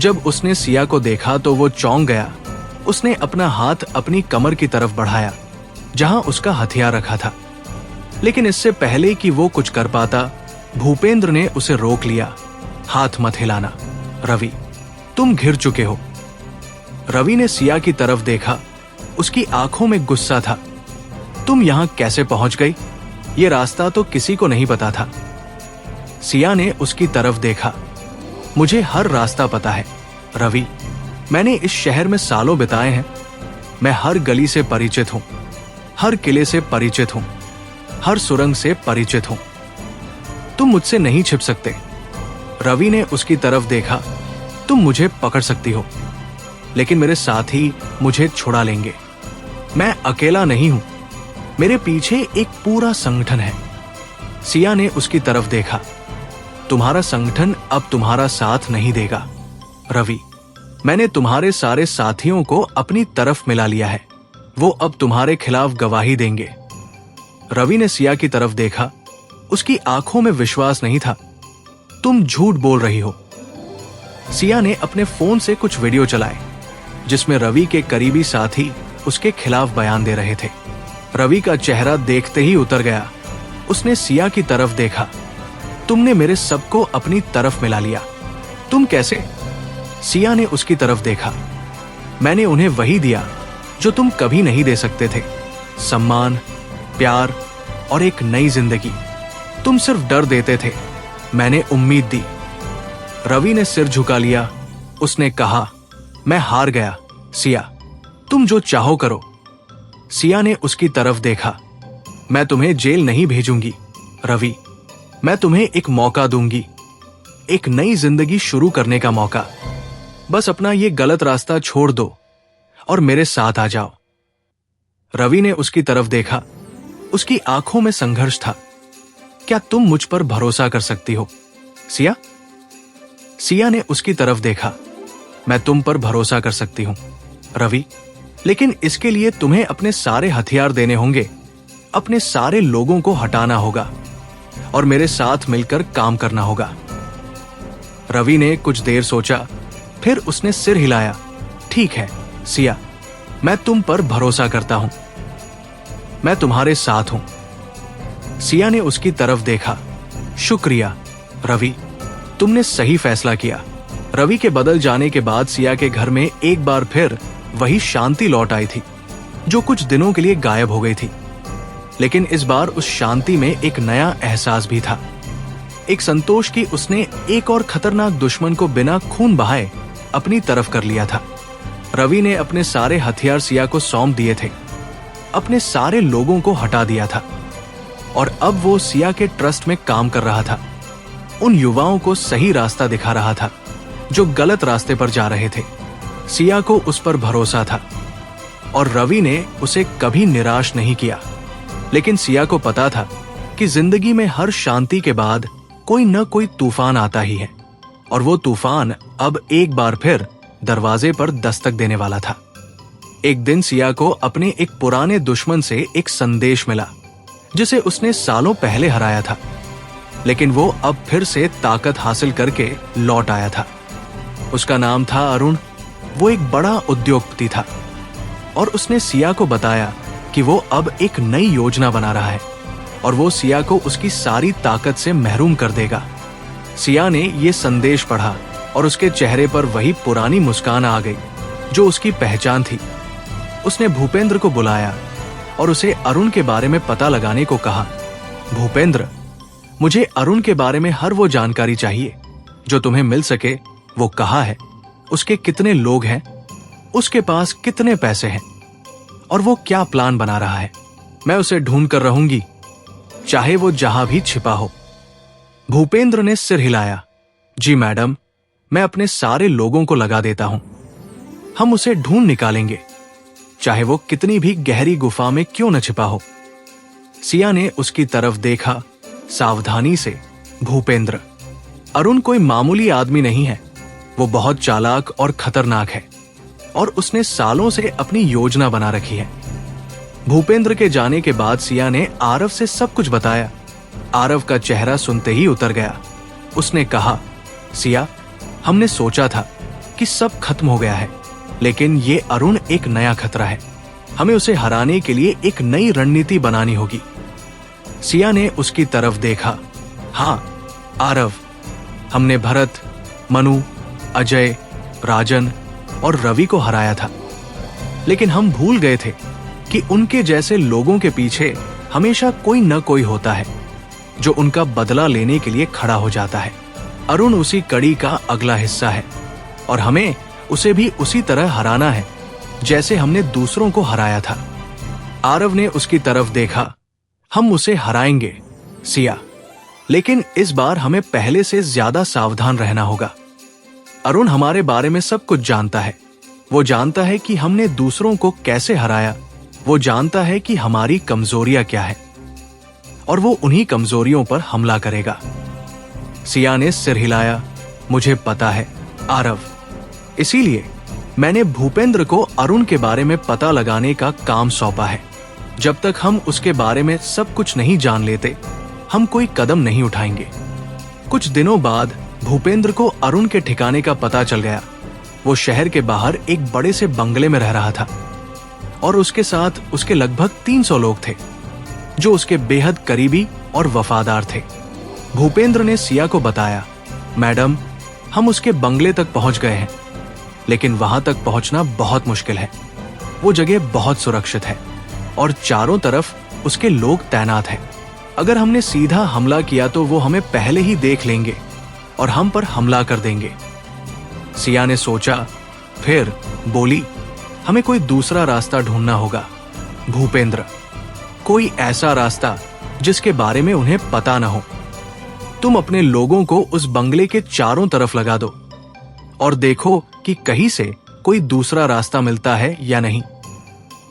जब उसने सिया को देखा तो वो चौंक गया। उसने अपना हाथ अपनी कमर की तरफ बढ़ाया जहां उसका हथियार रखा था, लेकिन इससे पहले कि वो कुछ कर पाता, भूपेंद्र ने उसे रोक लिया। हाथ मत हिलाना रवि, तुम घिर चुके हो। रवि ने सिया की तरफ देखा। उसकी आंखों में गुस्सा था। तुम यहां कैसे पहुंच गई? ये रास्ता तो किसी को नहीं पता था। सिया ने उसकी तरफ देखा। मुझे हर रास्ता पता है रवि, मैंने इस शहर में सालों बिताए हैं। मैं हर गली से परिचित हूं, हर किले से परिचित हूं, हर सुरंग से परिचित हूं। तुम मुझसे नहीं छिप सकते। रवि ने उसकी तरफ देखा। तुम मुझे पकड़ सकती हो, लेकिन मेरे साथी मुझे छुड़ा लेंगे। मैं अकेला नहीं हूं, मेरे पीछे एक पूरा संगठन है। सिया ने उसकी तरफ देखा। तुम्हारा संगठन अब तुम्हारा साथ नहीं देगा रवि। मैंने तुम्हारे सारे साथियों को अपनी तरफ मिला लिया है। वो अब तुम्हारे खिलाफ गवाही देंगे। रवि ने सिया की तरफ देखा। उसकी आंखों में विश्वास नहीं था। तुम झूठ बोल रही हो। सिया ने अपने फोन से कुछ वीडियो चलाए जिसमें रवि के करीबी साथी उसके खिलाफ बयान दे रहे थे। रवि का चेहरा देखते ही उतर गया। उसने सिया की तरफ देखा। तुमने मेरे सबको अपनी तरफ मिला लिया। तुम कैसे? सिया ने उसकी तरफ देखा। मैंने उन्हें वही दिया जो तुम कभी नहीं दे सकते थे, सम्मान, प्यार और एक नई जिंदगी। तुम सिर्फ डर देते थे, मैंने उम्मीद दी। रवि ने सिर झुका लिया। उसने कहा, मैं हार गया सिया, तुम जो चाहो करो। सिया ने उसकी तरफ देखा। मैं तुम्हें जेल नहीं भेजूंगी रवि, मैं तुम्हें एक मौका दूंगी, एक नई जिंदगी शुरू करने का मौका। बस अपना ये गलत रास्ता छोड़ दो और मेरे साथ आ जाओ। रवि ने उसकी तरफ देखा। उसकी आंखों में संघर्ष था। क्या तुम मुझ पर भरोसा कर सकती हो सिया? सिया ने उसकी तरफ देखा। मैं तुम पर भरोसा कर सकती हूं रवि, लेकिन इसके लिए तुम्हें अपने सारे हथियार देने होंगे, अपने सारे लोगों को हटाना होगा और मेरे साथ मिलकर काम करना होगा। रवि ने कुछ देर सोचा, फिर उसने सिर हिलाया। ठीक है सिया, मैं तुम पर भरोसा करता हूं, मैं तुम्हारे साथ हूं। सिया ने उसकी तरफ देखा। शुक्रिया रवि, तुमने सही फैसला किया। रवि के बदल जाने के बाद सिया के घर में एक बार फिर वही शांति लौट आई थी जो कुछ दिनों के लिए गायब हो गई थी। लेकिन इस बार उस शांति में एक नया एहसास भी था, एक संतोष कि उसने एक और खतरनाक दुश्मन को बिना खून बहाए अपनी तरफ कर लिया था। रवि ने अपने सारे हथियार सिया को सौंप दिए थे, अपने सारे लोगों को हटा दिया था और अब वो सिया के ट्रस्ट में काम कर रहा था। उन युवाओं को सही रास्ता दिखा रहा था जो गलत रास्ते पर जा रहे थे। सिया को उस पर भरोसा था और रवि ने उसे कभी निराश नहीं किया। लेकिन सिया को पता था कि जिंदगी में हर शांति के बाद कोई न कोई तूफान आता ही है और वो तूफान अब एक बार फिर दरवाजे पर दस्तक देने वाला था। एक दिन सिया को अपने एक पुराने दुश्मन से एक संदेश मिला जिसे उसने सालों पहले हराया था, लेकिन वो अब फिर से ताकत हासिल करके लौट आया था। उसका नाम था अरुण। वो एक बड़ा उद्योगपति था और उसने सिया को बताया कि वो अब एक नई योजना बना रहा है और वो सिया को उसकी सारी ताकत से महरूम कर देगा। सिया ने ये संदेश पढ़ा और उसके चेहरे पर वही पुरानी मुस्कान आ गई जो उसकी पहचान थी। उसने भूपेंद्र को बुलाया और उसे अरुण के बारे में पता लगाने को कहा। भूपेंद्र, मुझे अरुण के बारे में हर वो जानकारी चाहिए जो तुम्हें मिल सके। वो कहाँ है, उसके कितने लोग हैं, उसके पास कितने पैसे हैं और वो क्या प्लान बना रहा है। मैं उसे ढूंढ कर रहूंगी, चाहे वो जहां भी छिपा हो। भूपेंद्र ने सिर हिलाया। जी मैडम, मैं अपने सारे लोगों को लगा देता हूं। हम उसे ढूंढ निकालेंगे, चाहे वो कितनी भी गहरी गुफा में क्यों न छिपा हो। सिया ने उसकी तरफ देखा सावधानी से। भूपेंद्र, अरुण कोई मामूली आदमी नहीं है। वो बहुत चालाक और खतरनाक है और उसने सालों से अपनी योजना बना रखी है। भूपेंद्र के जाने के बाद सिया ने आरव से सब कुछ बताया। आरव का चेहरा सुनते ही उतर गया। उसने कहा, सिया, हमने सोचा था कि कि सब खत्म हो गया है, लेकिन ये अरुण एक नया खतरा है। हमें उसे हराने के लिए एक नई रणनीति बनानी होगी। सिया ने उसकी तरफ देखा। हाँ आरव, हमने भरत, मनु, अजय, राजन और रवि को हराया था, लेकिन हम भूल गए थे कि उनके जैसे लोगों के पीछे हमेशा कोई न कोई होता है जो उनका बदला लेने के लिए खड़ा हो जाता है। अरुण उसी कड़ी का अगला हिस्सा है और हमें उसे भी उसी तरह हराना है जैसे हमने दूसरों को हराया था। आरव ने उसकी तरफ देखा। हम उसे हराएंगे सिया, लेकिन इस बार हमें पहले से ज्यादा सावधान रहना होगा। अरुण हमारे बारे में सब कुछ जानता है। वो जानता है कि हमने दूसरों को कैसे हराया, वो जानता है कि हमारी कमजोरियां क्या है, और वो उन्हीं कमजोरियों पर हमला करेगा। सिया ने सिर हिलाया। मुझे पता है आरव, इसीलिए मैंने भूपेंद्र को अरुण के बारे में पता लगाने का काम सौंपा है। जब तक हम उसके बारे में सब कुछ नहीं जान लेते, हम कोई कदम नहीं उठाएंगे। कुछ दिनों बाद भूपेंद्र को अरुण के ठिकाने का पता चल गया। वो शहर के बाहर एक बड़े से बंगले में रह रहा था और उसके साथ उसके लगभग 300 लोग थे जो उसके बेहद करीबी और वफादार थे। भूपेंद्र ने सिया को बताया, मैडम, हम उसके बंगले तक पहुंच गए हैं, लेकिन वहां तक पहुंचना बहुत मुश्किल है। वो जगह बहुत सुरक्षित है और चारों तरफ उसके लोग तैनात हैं। अगर हमने सीधा हमला किया तो वो हमें पहले ही देख लेंगे और हम पर हमला कर देंगे। सिया ने सोचा, फिर बोली, हमें कोई दूसरा रास्ता ढूंढना होगा भूपेंद्र, कोई ऐसा रास्ता जिसके बारे में उन्हें पता न हो। तुम अपने लोगों को उस बंगले के चारों तरफ लगा दो और देखो कि कहीं से कोई दूसरा रास्ता मिलता है या नहीं।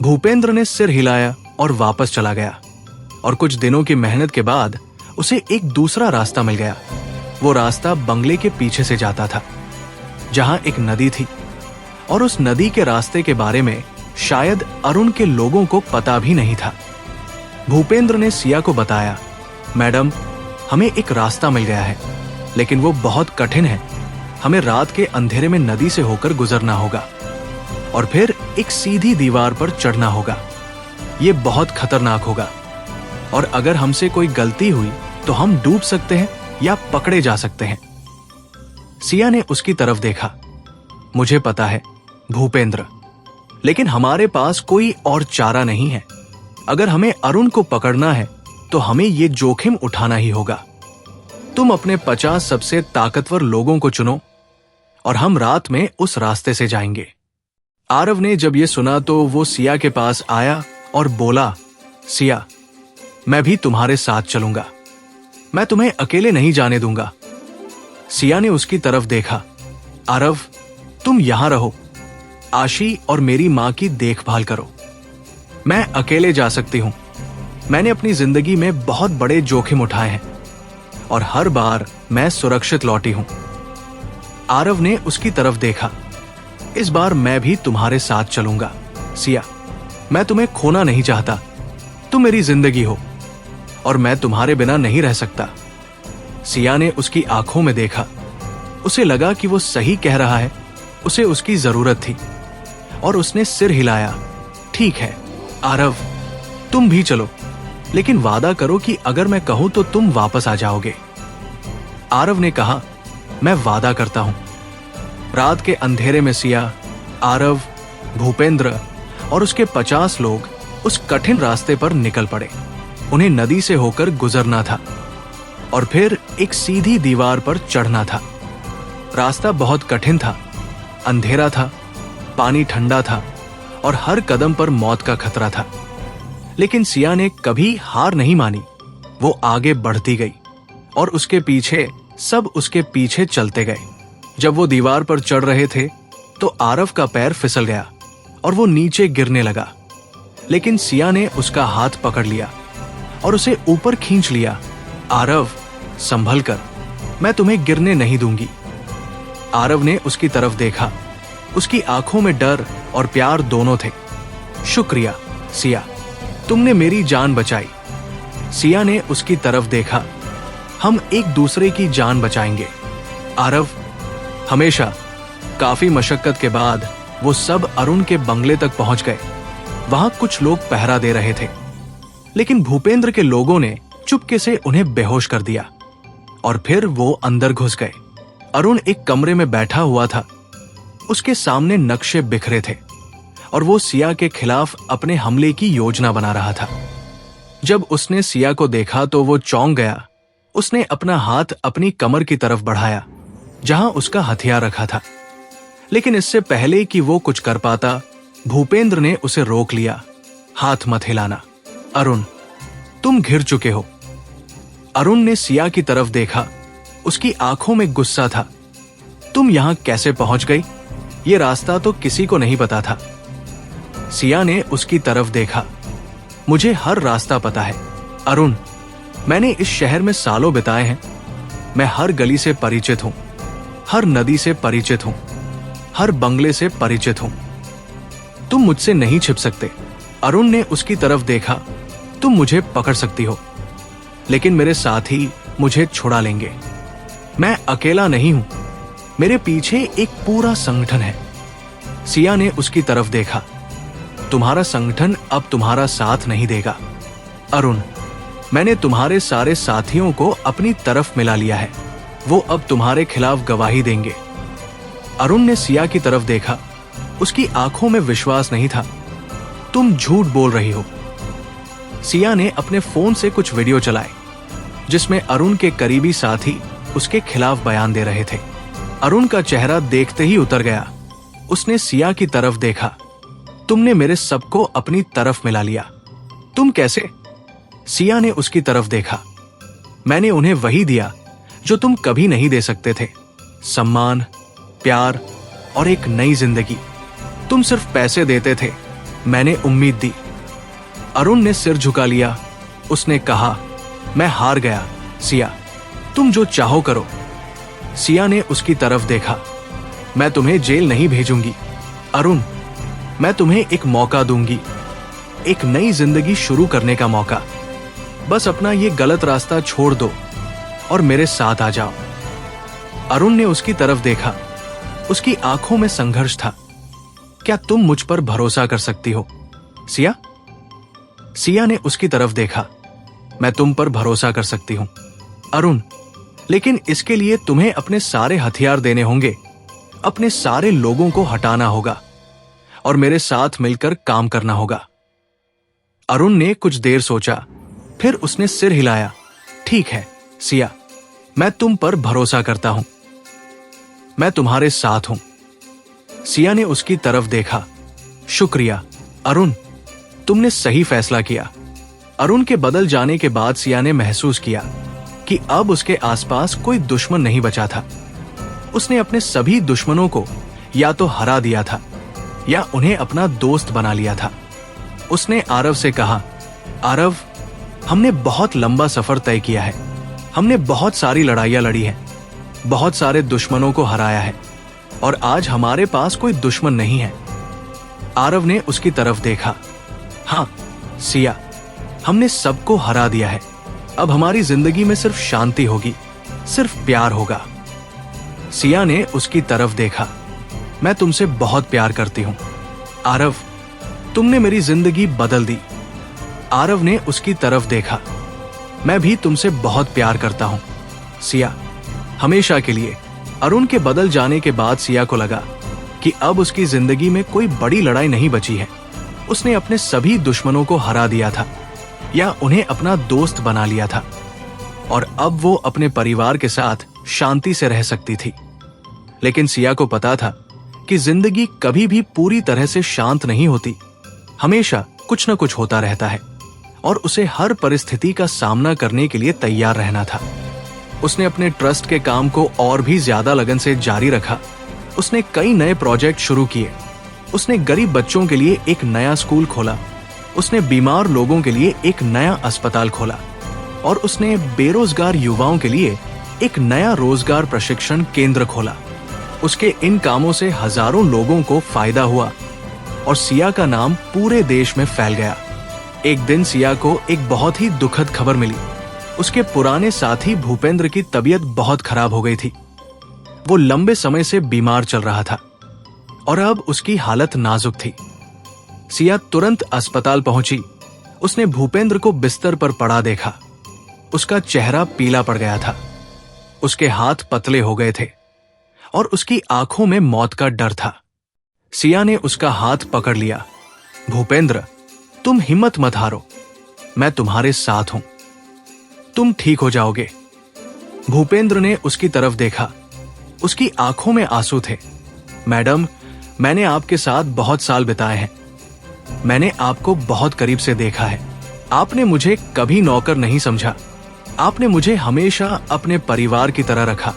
भूपेंद्र ने सिर हिलाया और वापस चला गया और कुछ दिनों की मेहनत के बाद उसे एक दूसरा रास्ता मिल गया। वो रास्ता बंगले के पीछे से जाता था, जहां एक नदी थी, और उस नदी के रास्ते के बारे में शायद अरुण के लोगों को पता भी नहीं था। भूपेंद्र ने सिया को बताया, मैडम, हमें एक रास्ता मिल गया है, लेकिन वो बहुत कठिन है। हमें रात के अंधेरे में नदी से होकर गुजरना होगा और फिर एक सीधी दीवार पर चढ़ना होगा। ये बहुत खतरनाक होगा और अगर हमसे कोई गलती हुई तो हम डूब सकते हैं या पकड़े जा सकते हैं। सिया ने उसकी तरफ देखा। मुझे पता है भूपेंद्र, लेकिन हमारे पास कोई और चारा नहीं है। अगर हमें अरुण को पकड़ना है तो हमें ये जोखिम उठाना ही होगा। तुम अपने 50 सबसे ताकतवर लोगों को चुनो और हम रात में उस रास्ते से जाएंगे। आरव ने जब ये सुना तो वो सिया के पास आया और बोला, सिया, मैं भी तुम्हारे साथ चलूंगा। मैं तुम्हें अकेले नहीं जाने दूंगा। सिया ने उसकी तरफ देखा। आरव, तुम यहां रहो, आशी और मेरी मां की देखभाल करो। मैं अकेले जा सकती हूं। मैंने अपनी जिंदगी में बहुत बड़े जोखिम उठाए हैं और हर बार मैं सुरक्षित लौटी हूं। आरव ने उसकी तरफ देखा। इस बार मैं भी तुम्हारे साथ चलूंगा। सिया, मैं तुम्हें खोना नहीं चाहता। तुम मेरी जिंदगी हो और मैं तुम्हारे बिना नहीं रह सकता। सिया ने उसकी आंखों में देखा। उसे लगा कि वो सही कह रहा है। उसे उसकी जरूरत थी और उसने सिर हिलाया। ठीक है आरव, तुम भी चलो, लेकिन वादा करो कि अगर मैं कहूं तो तुम वापस आ जाओगे। आरव ने कहा, मैं वादा करता हूं। रात के अंधेरे में सिया, आरव, भूपेंद्र और उसके 50 लोग उस कठिन रास्ते पर निकल पड़े। उन्हें नदी से होकर गुजरना था और फिर एक सीधी दीवार पर चढ़ना था। रास्ता बहुत कठिन था, अंधेरा था, पानी ठंडा था और हर कदम पर मौत का खतरा था। लेकिन सिया ने कभी हार नहीं मानी। वो आगे बढ़ती गई और उसके पीछे सब उसके पीछे चलते गए। जब वो दीवार पर चढ़ रहे थे तो आरव का पैर फिसल गया और वो नीचे गिरने लगा, लेकिन सिया ने उसका हाथ पकड़ लिया और उसे ऊपर खींच लिया। आरव, संभल कर, मैं तुम्हें गिरने नहीं दूंगी। आरव ने उसकी तरफ देखा। उसकी आंखों में डर और प्यार दोनों थे। शुक्रिया सिया, तुमने मेरी जान बचाई। सिया ने उसकी तरफ देखा। हम एक दूसरे की जान बचाएंगे आरव, हमेशा। काफी मशक्कत के बाद वो सब अरुण के बंगले तक पहुंच गए। वहां कुछ लोग पहरा दे रहे थे, लेकिन भूपेंद्र के लोगों ने चुपके से उन्हें बेहोश कर दिया और फिर वो अंदर घुस गए। अरुण एक कमरे में बैठा हुआ था। उसके सामने नक्शे बिखरे थे और वो सिया के खिलाफ अपने हमले की योजना बना रहा था। जब उसने सिया को देखा तो वो चौंक गया। उसने अपना हाथ अपनी कमर की तरफ बढ़ाया जहां उसका हथियार रखा था, लेकिन इससे पहले कि वो कुछ कर पाता, भूपेंद्र ने उसे रोक लिया। हाथ मत हिलाना अरुण, तुम घिर चुके हो। अरुण ने सिया की तरफ देखा। उसकी आंखों में गुस्सा था। तुम यहां कैसे पहुंच गई? ये रास्ता तो किसी को नहीं पता था। सिया ने उसकी तरफ देखा। मुझे हर रास्ता पता है अरुण, मैंने इस शहर में सालों बिताए हैं। मैं हर गली से परिचित हूं, हर नदी से परिचित हूं, हर बंगले से परिचित हूं। तुम मुझसे नहीं छिप सकते। अरुण ने उसकी तरफ देखा। तुम मुझे पकड़ सकती हो, लेकिन मेरे साथी मुझे छुड़ा लेंगे। मैं अकेला नहीं हूं, मेरे पीछे एक पूरा संगठन है। सिया ने उसकी तरफ देखा। तुम्हारा संगठन अब तुम्हारा साथ नहीं देगा अरुण। मैंने तुम्हारे सारे साथियों को अपनी तरफ मिला लिया है। वो अब तुम्हारे खिलाफ गवाही देंगे। अरुण ने सिया की तरफ देखा। उसकी आंखों में विश्वास नहीं था। तुम झूठ बोल रही हो। सिया ने अपने फोन से कुछ वीडियो चलाए जिसमें अरुण के करीबी साथी उसके खिलाफ बयान दे रहे थे। अरुण का चेहरा देखते ही उतर गया। उसने सिया की तरफ देखा। तुमने मेरे सबको अपनी तरफ मिला लिया। तुम कैसे? सिया ने उसकी तरफ देखा। मैंने उन्हें वही दिया जो तुम कभी नहीं दे सकते थे, सम्मान, प्यार और एक नई जिंदगी। तुम सिर्फ पैसे देते थे, मैंने उम्मीद दी। अरुण ने सिर झुका लिया। उसने कहा, मैं हार गया सिया, तुम जो चाहो करो। सिया ने उसकी तरफ देखा। मैं तुम्हें जेल नहीं भेजूंगी अरुण, मैं तुम्हें एक मौका दूंगी, एक नई जिंदगी शुरू करने का मौका। बस अपना ये गलत रास्ता छोड़ दो और मेरे साथ आ जाओ। अरुण ने उसकी तरफ देखा। उसकी आंखों में संघर्ष था। क्या तुम मुझ पर भरोसा कर सकती हो सिया? सिया ने उसकी तरफ देखा। मैं तुम पर भरोसा कर सकती हूं अरुण, लेकिन इसके लिए तुम्हें अपने सारे हथियार देने होंगे, अपने सारे लोगों को हटाना होगा और मेरे साथ मिलकर काम करना होगा। अरुण ने कुछ देर सोचा, फिर उसने सिर हिलाया। ठीक है सिया, मैं तुम पर भरोसा करता हूं, मैं तुम्हारे साथ हूं। सिया ने उसकी तरफ देखा। शुक्रिया अरुण, तुमने सही फैसला किया। अरुण के बदल जाने के बाद सिया ने महसूस किया कि अब उसके आसपास कोई दुश्मन नहीं बचा था। उसने अपने सभी दुश्मनों को या तो हरा दिया था या उन्हें अपना दोस्त बना लिया था। उसने आरव से कहा, आरव, हमने बहुत लंबा सफर तय किया है। हमने बहुत सारी लड़ाइयां लड़ी हैं, बहुत सारे दुश्मनों को हराया है और आज हमारे पास कोई दुश्मन नहीं है। आरव ने उसकी तरफ देखा। हाँ सिया, हमने सबको हरा दिया है। अब हमारी जिंदगी में सिर्फ शांति होगी, सिर्फ प्यार होगा। सिया ने उसकी तरफ देखा। मैं तुमसे बहुत प्यार करती हूं आरव, तुमने मेरी जिंदगी बदल दी। आरव ने उसकी तरफ देखा। मैं भी तुमसे बहुत प्यार करता हूं सिया, हमेशा के लिए। अरुण के बदल जाने के बाद सिया को लगा कि अब उसकी जिंदगी में कोई बड़ी लड़ाई नहीं बची है। उसने अपने सभी दुश्मनों को हरा दिया था या उन्हें अपना दोस्त बना लिया था और अब वो अपने परिवार के साथ शांति से रह सकती थी। लेकिन सिया को पता था कि जिंदगी कभी भी पूरी तरह से शांत नहीं होती। हमेशा कुछ न कुछ होता रहता है और उसे हर परिस्थिति का सामना करने के लिए तैयार रहना था। उसने अपने ट्रस्ट के काम को और भी ज्यादा लगन से जारी रखा। उसने कई नए प्रोजेक्ट शुरू किए। उसने गरीब बच्चों के लिए एक नया स्कूल खोला। उसने बीमार लोगों के लिए एक नया अस्पताल खोला और उसने बेरोजगार युवाओं के लिए एक नया रोजगार प्रशिक्षण केंद्र खोला। उसके इन कामों से हजारों लोगों को फायदा हुआ और सिया का नाम पूरे देश में फैल गया। एक दिन सिया को एक बहुत ही दुखद खबर मिली। उसके पुराने साथी भूपेंद्र की तबीयत बहुत खराब हो गई थी। वो लंबे समय से बीमार चल रहा था। और अब उसकी हालत नाजुक थी। सिया तुरंत अस्पताल पहुंची। उसने भूपेंद्र को बिस्तर पर पड़ा देखा। उसका चेहरा पीला पड़ गया था, उसके हाथ पतले हो गए थे और उसकी आंखों में मौत का डर था। सिया ने उसका हाथ पकड़ लिया। भूपेंद्र, तुम हिम्मत मत हारो, मैं तुम्हारे साथ हूं, तुम ठीक हो जाओगे। भूपेंद्र ने उसकी तरफ देखा। उसकी आंखों में आंसू थे। मैडम, मैंने आपके साथ बहुत साल बिताए हैं, मैंने आपको बहुत करीब से देखा है। आपने मुझे कभी नौकर नहीं समझा, आपने मुझे हमेशा अपने परिवार की तरह रखा।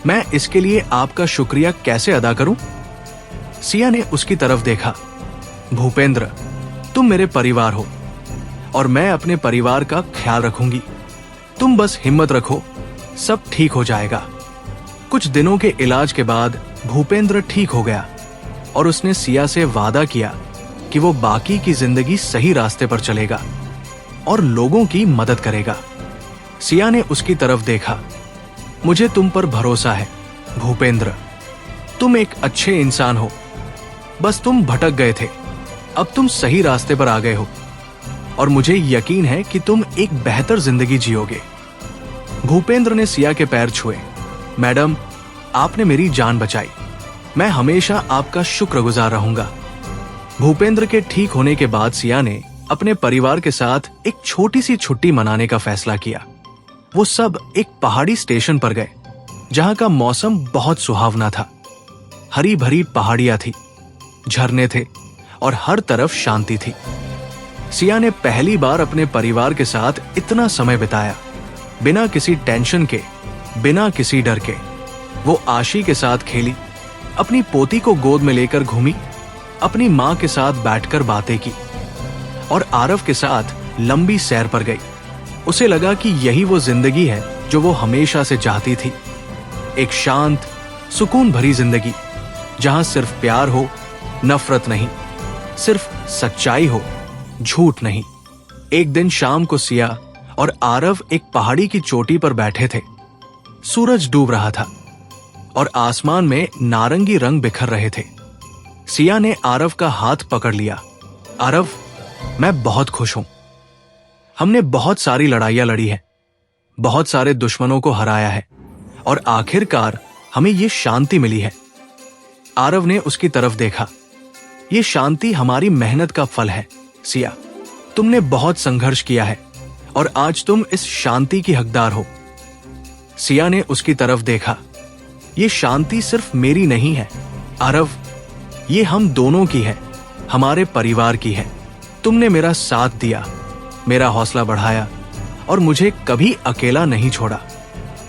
मैं इसके लिए आपका शुक्रिया कैसे अदा करूं? सिया ने उसकी तरफ देखा। भूपेंद्र, तुम मेरे परिवार हो और मैं अपने परिवार का ख्याल रखूंगी। तुम बस हिम्मत रखो, सब ठीक हो जाएगा। कुछ दिनों के इलाज के बाद भूपेंद्र ठीक हो गया और उसने सिया से वादा किया कि वो बाकी की जिंदगी सही रास्ते पर चलेगा और लोगों की मदद करेगा। सिया ने उसकी तरफ देखा। मुझे तुम पर भरोसा है भूपेंद्र, तुम एक अच्छे इंसान हो, बस तुम भटक गए थे, अब तुम सही रास्ते पर आ गए हो और मुझे यकीन है कि तुम एक बेहतर जिंदगी जियोगे। भूपेंद्र ने सिया के पैर छुए। मैडम, आपने मेरी जान बचाई, मैं हमेशा आपका शुक्रगुजार रहूंगा। भूपेंद्र के ठीक होने के बाद सिया ने अपने परिवार के साथ एक छोटी सी छुट्टी मनाने का फैसला किया। वो सब एक पहाड़ी स्टेशन पर गए जहां का मौसम बहुत सुहावना था। हरी भरी पहाड़ियां थी, झरने थे और हर तरफ शांति थी। सिया ने पहली बार अपने परिवार के साथ इतना समय बिताया, बिना किसी टेंशन के, बिना किसी डर के। वो आशी के साथ खेली, अपनी पोती को गोद में लेकर घूमी, अपनी मां के साथ बैठकर बातें की और आरव के साथ लंबी सैर पर गई। उसे लगा कि यही वो जिंदगी है जो वो हमेशा से चाहती थी, एक शांत, सुकून भरी जिंदगी जहां सिर्फ प्यार हो, नफरत नहीं, सिर्फ सच्चाई हो, झूठ नहीं। एक दिन शाम को सिया और आरव एक पहाड़ी की चोटी पर बैठे थे। सूरज डूब रहा था और आसमान में नारंगी रंग बिखर रहे थे। सिया ने आरव का हाथ पकड़ लिया। आरव, मैं बहुत खुश हूं। हमने बहुत सारी लड़ाइयां लड़ी हैं, बहुत सारे दुश्मनों को हराया है और आखिरकार हमें ये शांति मिली है। आरव ने उसकी तरफ देखा। ये शांति हमारी मेहनत का फल है सिया, तुमने बहुत संघर्ष किया है और आज तुम इस शांति की हकदार हो। सिया ने उसकी तरफ देखा। ये शांति सिर्फ मेरी नहीं है आरव, ये हम दोनों की है, हमारे परिवार की है। तुमने मेरा साथ दिया, मेरा हौसला बढ़ाया और मुझे कभी अकेला नहीं छोड़ा।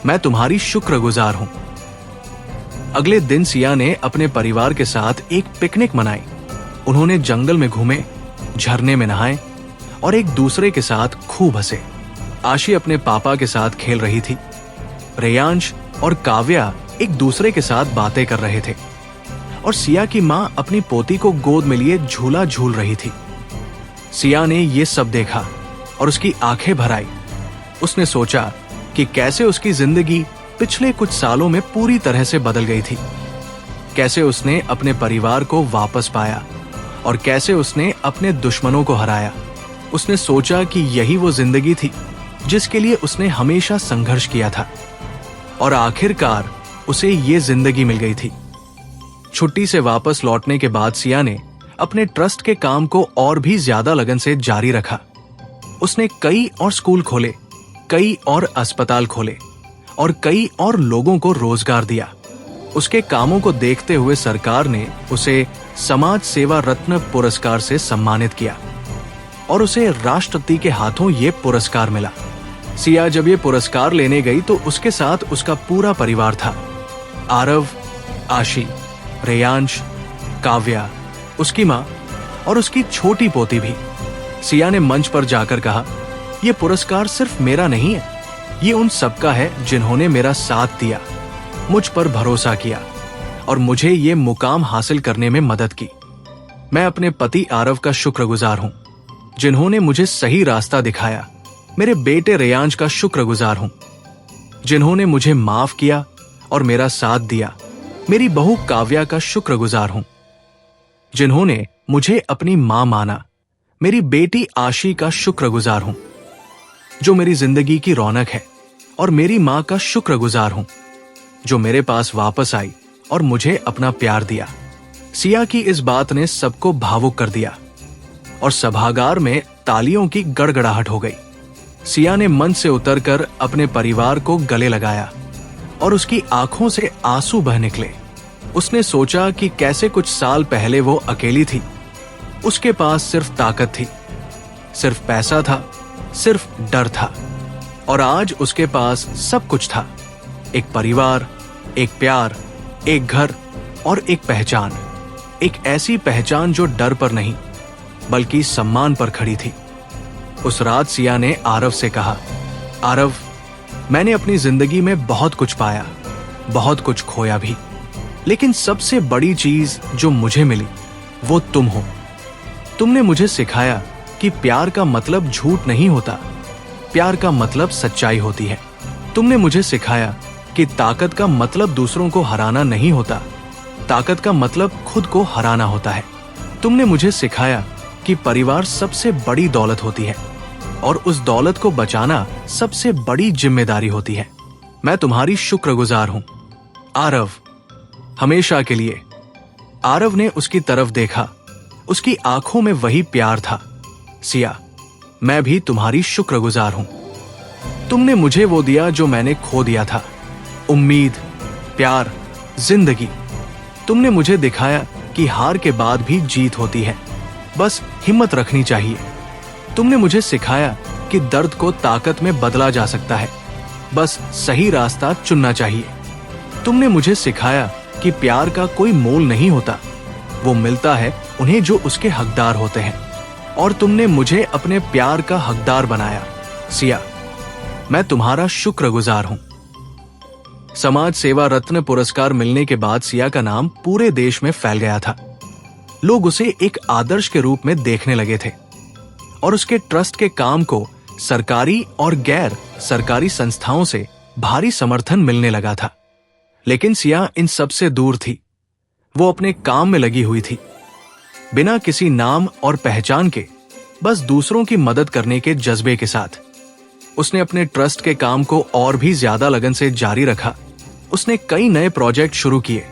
मैं तुम्हारी शुक्रगुजार हूं। अगले दिन सिया ने अपने परिवार के साथ एक पिकनिक मनाई। उन्होंने जंगल में घूमे, झरने में नहाए और एक दूसरे के साथ खूब हंसे। आशी अपने पापा के साथ खेल रही थी। रेयांश और काव्या एक दूसरे के साथ बातें कर रहे थे और सिया की मां अपनी पोती को गोद में लिए झूला झूल रही थी। सिया ने ये सब देखा और उसकी आंखें भर आई। उसने सोचा कि कैसे उसकी जिंदगी पिछले कुछ सालों में पूरी तरह से बदल गई थी, कैसे उसने अपने परिवार को वापस पाया और कैसे उसने अपने दुश्मनों को हराया। उसने सोचा कि यही वो जिंदगी थी जिसके लिए उसने हमेशा संघर्ष किया था और आखिरकार उसे ये जिंदगी मिल गई थी। छुट्टी से वापस लौटने के बाद सिया ने अपने ट्रस्ट के काम को और भी ज्यादा लगन से जारी रखा। उसने कई और स्कूल खोले, कई और अस्पताल खोले और कई और लोगों को रोजगार दिया। उसके कामों को देखते हुए सरकार ने उसे समाज सेवा रत्न पुरस्कार से सम्मानित किया और उसे राष्ट्रपति के हाथों ये पुरस्कार मिला। सिया जब ये पुरस्कार लेने गई तो उसके साथ उसका पूरा परिवार था। आरव, आशी, रेयांश, काव्या, उसकी मां और उसकी छोटी पोती भी। सिया ने मंच पर जाकर कहा, यह पुरस्कार सिर्फ मेरा नहीं है, ये उन सबका है जिन्होंने मेरा साथ दिया, मुझ पर भरोसा किया और मुझे ये मुकाम हासिल करने में मदद की। मैं अपने पति आरव का शुक्रगुजार हूं जिन्होंने मुझे सही रास्ता दिखाया। मेरे बेटे रेयांश का शुक्रगुजार हूं जिन्होंने मुझे माफ किया और मेरा साथ दिया। मेरी बहू काव्या का शुक्रगुजार हूं जिन्होंने मुझे अपनी मां माना। मेरी बेटी आशी का शुक्रगुजार हूं, जो मेरी जिंदगी की रौनक है, और मेरी मां का शुक्रगुजार हूं, जो मेरे पास वापस आई और मुझे अपना प्यार दिया। सिया की इस बात ने सबको भावुक कर दिया और सभागार में तालियों की गड़गड़ाहट हो गई। सिया ने मंच से उतरकर अपने परिवार को गले लगाया और उसकी आंखों से आंसू बह निकले। उसने सोचा कि कैसे कुछ साल पहले वो अकेली थी। उसके पास सिर्फ ताकत थी, सिर्फ पैसा था, सिर्फ डर था, और आज उसके पास सब कुछ था। एक परिवार, एक प्यार, एक घर और एक पहचान। एक ऐसी पहचान जो डर पर नहीं बल्कि सम्मान पर खड़ी थी। उस रात सिया ने आरव से कहा, आरव, मैंने अपनी जिंदगी में बहुत कुछ पाया, बहुत कुछ खोया भी, लेकिन सबसे बड़ी चीज जो मुझे मिली वो तुम हो। तुमने मुझे सिखाया कि प्यार का मतलब झूठ नहीं होता, प्यार का मतलब सच्चाई होती है। तुमने मुझे सिखाया कि ताकत का मतलब दूसरों को हराना नहीं होता, ताकत का मतलब खुद को हराना होता है। तुमने मुझे सिखाया कि परिवार सबसे बड़ी दौलत होती है और उस दौलत को बचाना सबसे बड़ी जिम्मेदारी होती है। मैं तुम्हारी शुक्रगुजार हूं, आरव, हमेशा के लिए। आरव ने उसकी तरफ देखा। उसकी आंखों में वही प्यार था। सिया, मैं भी तुम्हारी शुक्रगुजार हूं। तुमने मुझे वो दिया जो मैंने खो दिया था, उम्मीद, प्यार, जिंदगी। तुमने मुझे दिखाया कि हार के बाद भी जीत होती है, बस हिम्मत रखनी चाहिए। तुमने मुझे सिखाया कि दर्द को ताकत में बदला जा सकता है, बस सही रास्ता चुनना चाहिए। तुमने मुझे सिखाया कि प्यार का कोई मोल नहीं होता, वो मिलता है उन्हें जो उसके हकदार होते हैं, और तुमने मुझे अपने प्यार का हकदार बनाया। सिया, मैं तुम्हारा शुक्रगुजार हूं। समाज सेवा रत्न पुरस्कार मिलने के बाद सिया का नाम पूरे देश में फैल गया था। लोग उसे एक आदर्श के रूप में देखने लगे थे और उसके ट्रस्ट के काम को सरकारी और गैर सरकारी संस्थाओं से भारी समर्थन मिलने लगा था। लेकिन सिया इन सब से दूर थी। वो अपने काम में लगी हुई थी, बिना किसी नाम और पहचान के, बस दूसरों की मदद करने के जज्बे के साथ। उसने अपने ट्रस्ट के काम को और भी ज्यादा लगन से जारी रखा। उसने कई नए प्रोजेक्ट शुरू किए।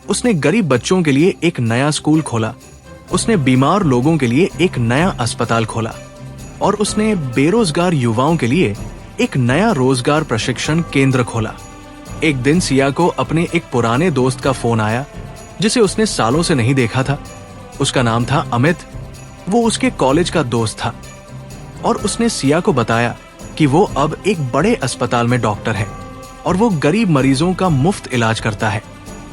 उसने गरीब बच्चों के लिए एक नया स्कूल खोला। उसने बीमार लोगों के लिए एक नया अस्पताल खोला और उसने बेरोजगार युवाओं के लिए एक नया रोजगार प्रशिक्षण केंद्र खोला। एक दिन सिया को अपने एक पुराने दोस्त का फोन आया जिसे उसने सालों से नहीं देखा था। उसका नाम था अमित। वो उसके कॉलेज का दोस्त था और उसने सिया को बताया कि वो अब एक बड़े अस्पताल में डॉक्टर है और वो गरीब मरीजों का मुफ्त इलाज करता है।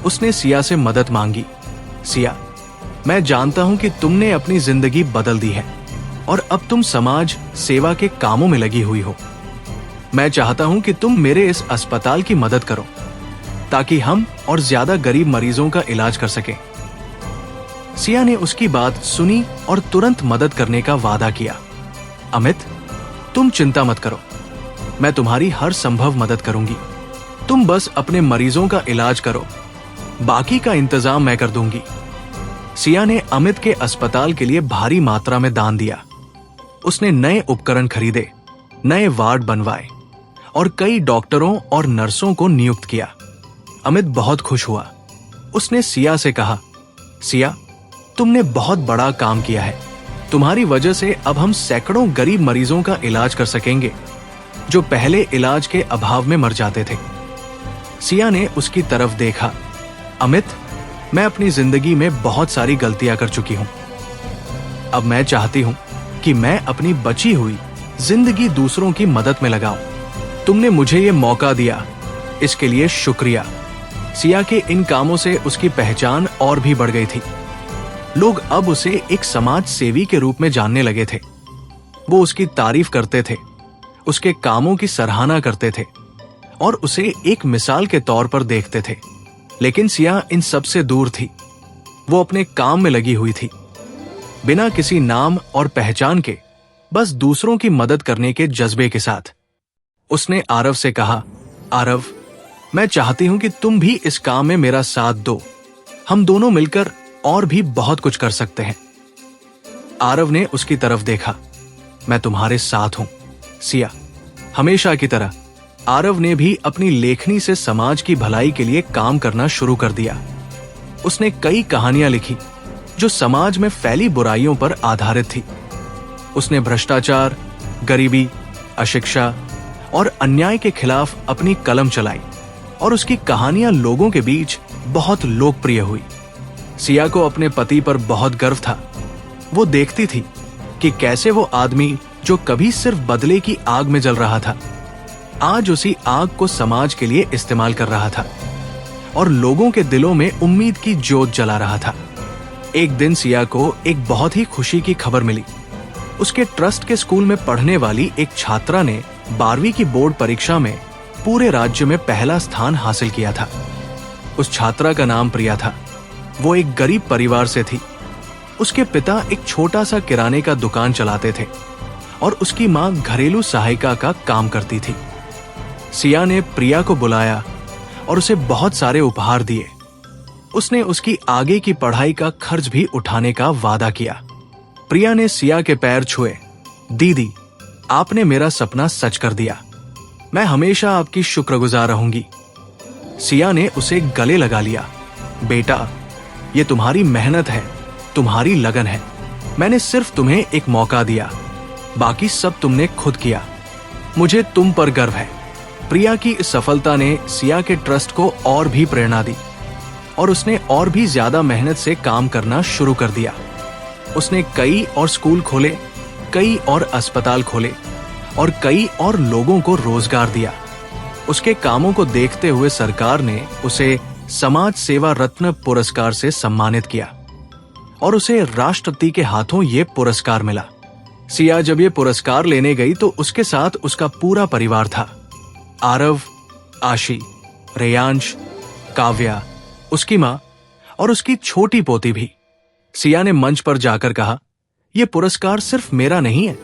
उसने सिया से मदद मांगी। सिया, मैं जानता हूं कि तुमने अपनी जिंदगी बदल दी है और अब तुम समाज सेवा के कामों में लगी हुई हो। मैं चाहता हूं कि तुम मेरे इस अस्पताल की मदद करो ताकि हम और ज्यादा गरीब मरीजों का इलाज कर सकें। सिया ने उसकी बात सुनी और तुरंत मदद करने का वादा किया। अमित, तुम चिंता मत करो, मैं तुम्हारी हर संभव मदद करूंगी। तुम बस अपने मरीजों का इलाज करो, बाकी का इंतजाम मैं कर दूंगी। सिया ने अमित के अस्पताल के लिए भारी मात्रा में दान दिया। उसने नए उपकरण खरीदे, नए वार्ड बनवाए और कई डॉक्टरों और नर्सों को नियुक्त किया। अमित बहुत खुश हुआ। उसने सिया से कहा, सिया, तुमने बहुत बड़ा काम किया है। तुम्हारी वजह से अब हम सैकड़ों गरीब मरीजों का इलाज कर सकेंगे जो पहले इलाज के अभाव में मर जाते थे। सिया ने उसकी तरफ देखा। अमित, मैं अपनी जिंदगी में बहुत सारी गलतियां कर चुकी हूं। अब मैं चाहती हूं कि मैं अपनी बची हुई जिंदगी दूसरों की मदद में लगाऊं। तुमने मुझे ये मौका दिया, इसके लिए शुक्रिया। सिया के इन कामों से उसकी पहचान और भी बढ़ गई थी। लोग अब उसे एक समाज सेवी के रूप में जानने लगे थे। वो उसकी तारीफ करते थे, उसके कामों की सराहना करते थे और उसे एक मिसाल के तौर पर देखते थे। लेकिन सिया इन सब से दूर थी। वो अपने काम में लगी हुई थी, बिना किसी नाम और पहचान के, बस दूसरों की मदद करने के जज्बे के साथ। उसने आरव से कहा, आरव, मैं चाहती हूं कि तुम भी इस काम में मेरा साथ दो। हम दोनों मिलकर और भी बहुत कुछ कर सकते हैं। आरव ने उसकी तरफ देखा। मैं तुम्हारे साथ हूं, सिया। हमेशा की तरह आरव ने भी अपनी लेखनी से समाज की भलाई के लिए काम करना शुरू कर दिया। उसने कई कहानियां लिखी जो समाज में फैली बुराइयों पर आधारित थी। उसने भ्रष्टाचार, गरीबी, अशिक्षा और अन्याय के खिलाफ अपनी कलम चलाई और उसकी कहानियां लोगों के बीच बहुत लोकप्रिय हुई। सिया को अपने पति पर बहुत गर्व था। वो देखती थी कि कैसे वो आदमी जो कभी सिर्फ बदले की आग में जल रहा था, आज उसी आग को समाज के लिए इस्तेमाल कर रहा था और लोगों के दिलों में उम्मीद की ज्योत जला रहा था। एक दिन सिया को एक बहुत ही खुशी की खबर मिली। उसके ट्रस्ट के स्कूल में पढ़ने वाली एक छात्रा ने 12वीं की बोर्ड परीक्षा में पूरे राज्य में पहला स्थान हासिल किया था। उस छात्रा का नाम प्रिया था। वो एक गरीब परिवार से थी। उसके पिता एक छोटा सा किराने का दुकान चलाते थे और उसकी मां घरेलू सहायिका का काम करती थी। सिया ने प्रिया को बुलाया और उसे बहुत सारे उपहार दिए। उसने उसकी आगे की पढ़ाई का खर्च भी उठाने का वादा किया। प्रिया ने सिया के पैर छुए। दीदी, आपने मेरा सपना सच कर दिया। मैं हमेशा आपकी शुक्रगुजार रहूंगी। सिया ने उसे गले लगा लिया। बेटा, ये तुम्हारी मेहनत है, तुम्हारी लगन है। मैंने सिर्फ तुम्हें एक मौका दिया, बाकी सब तुमने खुद किया। मुझे तुम पर गर्व है। प्रिया की इस सफलता ने सिया के ट्रस्ट को और भी प्रेरणा दी और उसने और भी ज्यादा मेहनत से काम करना शुरू कर दिया। उसने कई और स्कूल खोले, कई और अस्पताल खोले और कई और लोगों को रोजगार दिया। उसके कामों को देखते हुए सरकार ने उसे समाज सेवा रत्न पुरस्कार से सम्मानित किया और उसे राष्ट्रपति के हाथों ये पुरस्कार मिला। सिया जब ये पुरस्कार लेने गई तो उसके साथ उसका पूरा परिवार था। आरव, आशी, रेयांश, काव्या, उसकी मां और उसकी छोटी पोती भी। सिया ने मंच पर जाकर कहा, यह पुरस्कार सिर्फ मेरा नहीं है,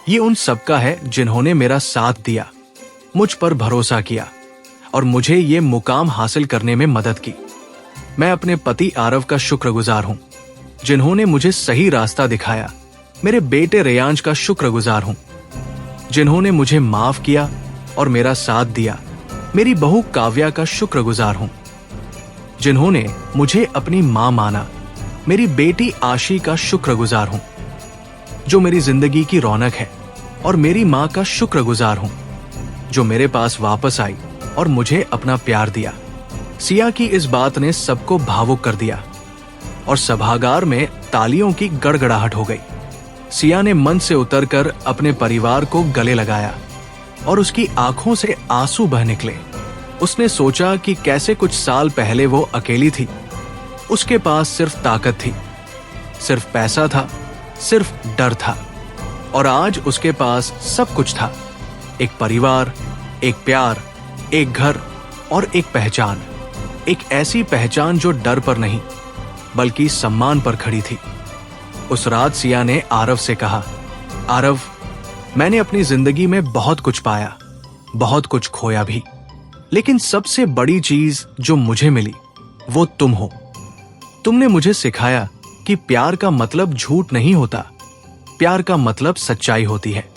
ये उन सबका है जिन्होंने मेरा साथ दिया, मुझ पर भरोसा किया और मुझे ये मुकाम हासिल करने में मदद की। मैं अपने पति आरव का शुक्रगुजार हूं, जिन्होंने मुझे सही रास्ता दिखाया। मेरे बेटे रेयांश का शुक्रगुजार हूं, जिन्होंने मुझे माफ किया और मेरा साथ दिया। मेरी बहू काव्या का शुक्रगुजार हूं, जिन्होंने मुझे अपनी मां माना। मेरी बेटी आशी का शुक्रगुजार हूं, जो मेरी जिंदगी की रौनक है। और मेरी मां का शुक्रगुजार हूं, जो मेरे पास वापस आई और मुझे अपना प्यार दिया। सिया की इस बात ने सबको भावुक कर दिया और सभागार में तालियों की गड़गड़ाहट हो गई। सिया ने मंच से उतरकर अपने परिवार को गले लगाया और उसकी आंखों से आंसू बह निकले। उसने सोचा कि कैसे कुछ साल पहले वो अकेली थी। उसके पास सिर्फ ताकत थी, सिर्फ पैसा था, सिर्फ डर था। और आज उसके पास सब कुछ था, एक परिवार, एक प्यार, एक घर और एक पहचान। एक ऐसी पहचान जो डर पर नहीं बल्कि सम्मान पर खड़ी थी। उस रात सिया ने आरव से कहा, आरव, मैंने अपनी जिंदगी में बहुत कुछ पाया, बहुत कुछ खोया भी, लेकिन सबसे बड़ी चीज जो मुझे मिली वो तुम हो। तुमने मुझे सिखाया कि प्यार का मतलब झूठ नहीं होता, प्यार का मतलब सच्चाई होती है।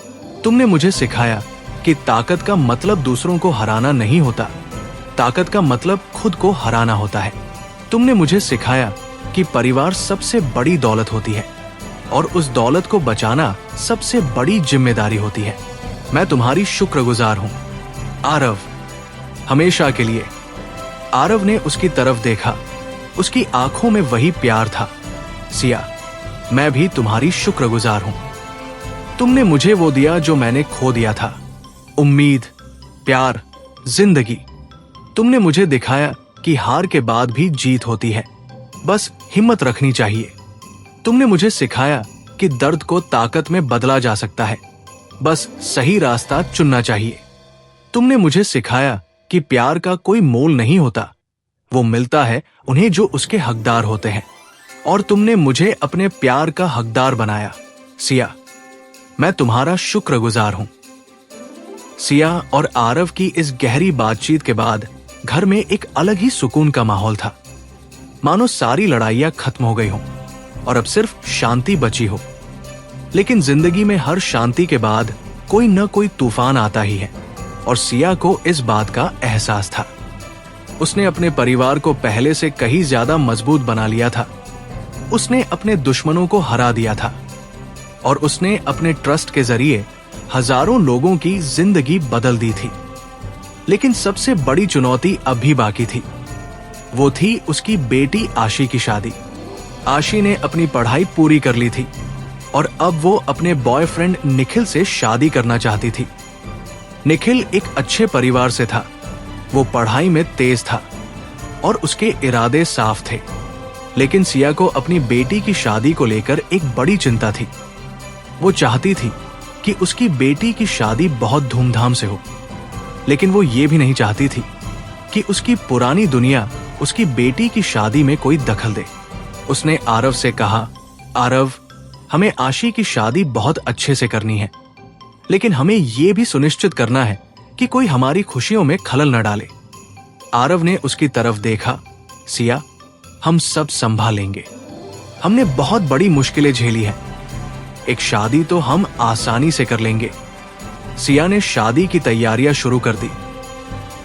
तुमने मुझे सिखाया कि ताकत का मतलब दूसरों को हराना नहीं होता, ताकत का मतलब खुद को हराना होता है। तुमने मुझे सिखाया कि परिवार सबसे बड़ी दौलत होती है और उस दौलत को बचाना सबसे बड़ी जिम्मेदारी होती है। मैं तुम्हारी शुक्रगुजार हूं, आरव, हमेशा के लिए। आरव ने उसकी तरफ देखा। उसकी आंखों में वही प्यार था। सिया, मैं भी तुम्हारी शुक्रगुजार हूं। तुमने मुझे वो दिया जो मैंने खो दिया था, उम्मीद, प्यार, जिंदगी। तुमने मुझे दिखाया कि हार के बाद भी जीत होती है, बस हिम्मत रखनी चाहिए। तुमने मुझे सिखाया कि दर्द को ताकत में बदला जा सकता है, बस सही रास्ता चुनना चाहिए। तुमने मुझे सिखाया कि प्यार का कोई मोल नहीं होता, वो मिलता है उन्हें जो उसके हकदार होते हैं। और तुमने मुझे अपने प्यार का हकदार बनाया। सिया, मैं तुम्हारा शुक्रगुजार हूं। सिया और आरव की इस गहरी बातचीत के बाद घर में एक अलग ही सुकून का माहौल था। मानो सारी लड़ाइयां खत्म हो गई हों और अब सिर्फ शांति बची हो। लेकिन जिंदगी में हर शांति के बाद कोई न कोई तूफान आता ही है और सिया को इस बात का एहसास था। उसने अपने परिवार को पहले से कहीं ज्यादा मजबूत बना लिया था। उसने अपने दुश्मनों को हरा दिया था और उसने अपने ट्रस्ट के जरिए हजारों लोगों की जिंदगी बदल दी थी। लेकिन सबसे बड़ी चुनौती अब भी बाकी थी। वो थी उसकी बेटी आशी की शादी। आशी ने अपनी पढ़ाई पूरी कर ली थी और अब वो अपने बॉयफ्रेंड निखिल से शादी करना चाहती थी। निखिल एक अच्छे परिवार से था। वो पढ़ाई में तेज था और उसके इरादे साफ थे। लेकिन सिया को अपनी बेटी की शादी को लेकर एक बड़ी चिंता थी। वो चाहती थी कि उसकी बेटी की शादी बहुत धूमधाम से हो, लेकिन वो ये भी नहीं चाहती थी कि उसकी पुरानी दुनिया उसकी बेटी की शादी में कोई दखल दे। उसने आरव से कहा, आरव, हमें आशी की शादी बहुत अच्छे से करनी है, लेकिन हमें यह भी सुनिश्चित करना है कि कोई हमारी खुशियों में खलल न डाले। आरव ने उसकी तरफ देखा, सिया, हम सब संभालेंगे। हमने बहुत बड़ी मुश्किलें झेली हैं। एक शादी तो हम आसानी से कर लेंगे। सिया ने शादी की तैयारियां शुरू कर दी।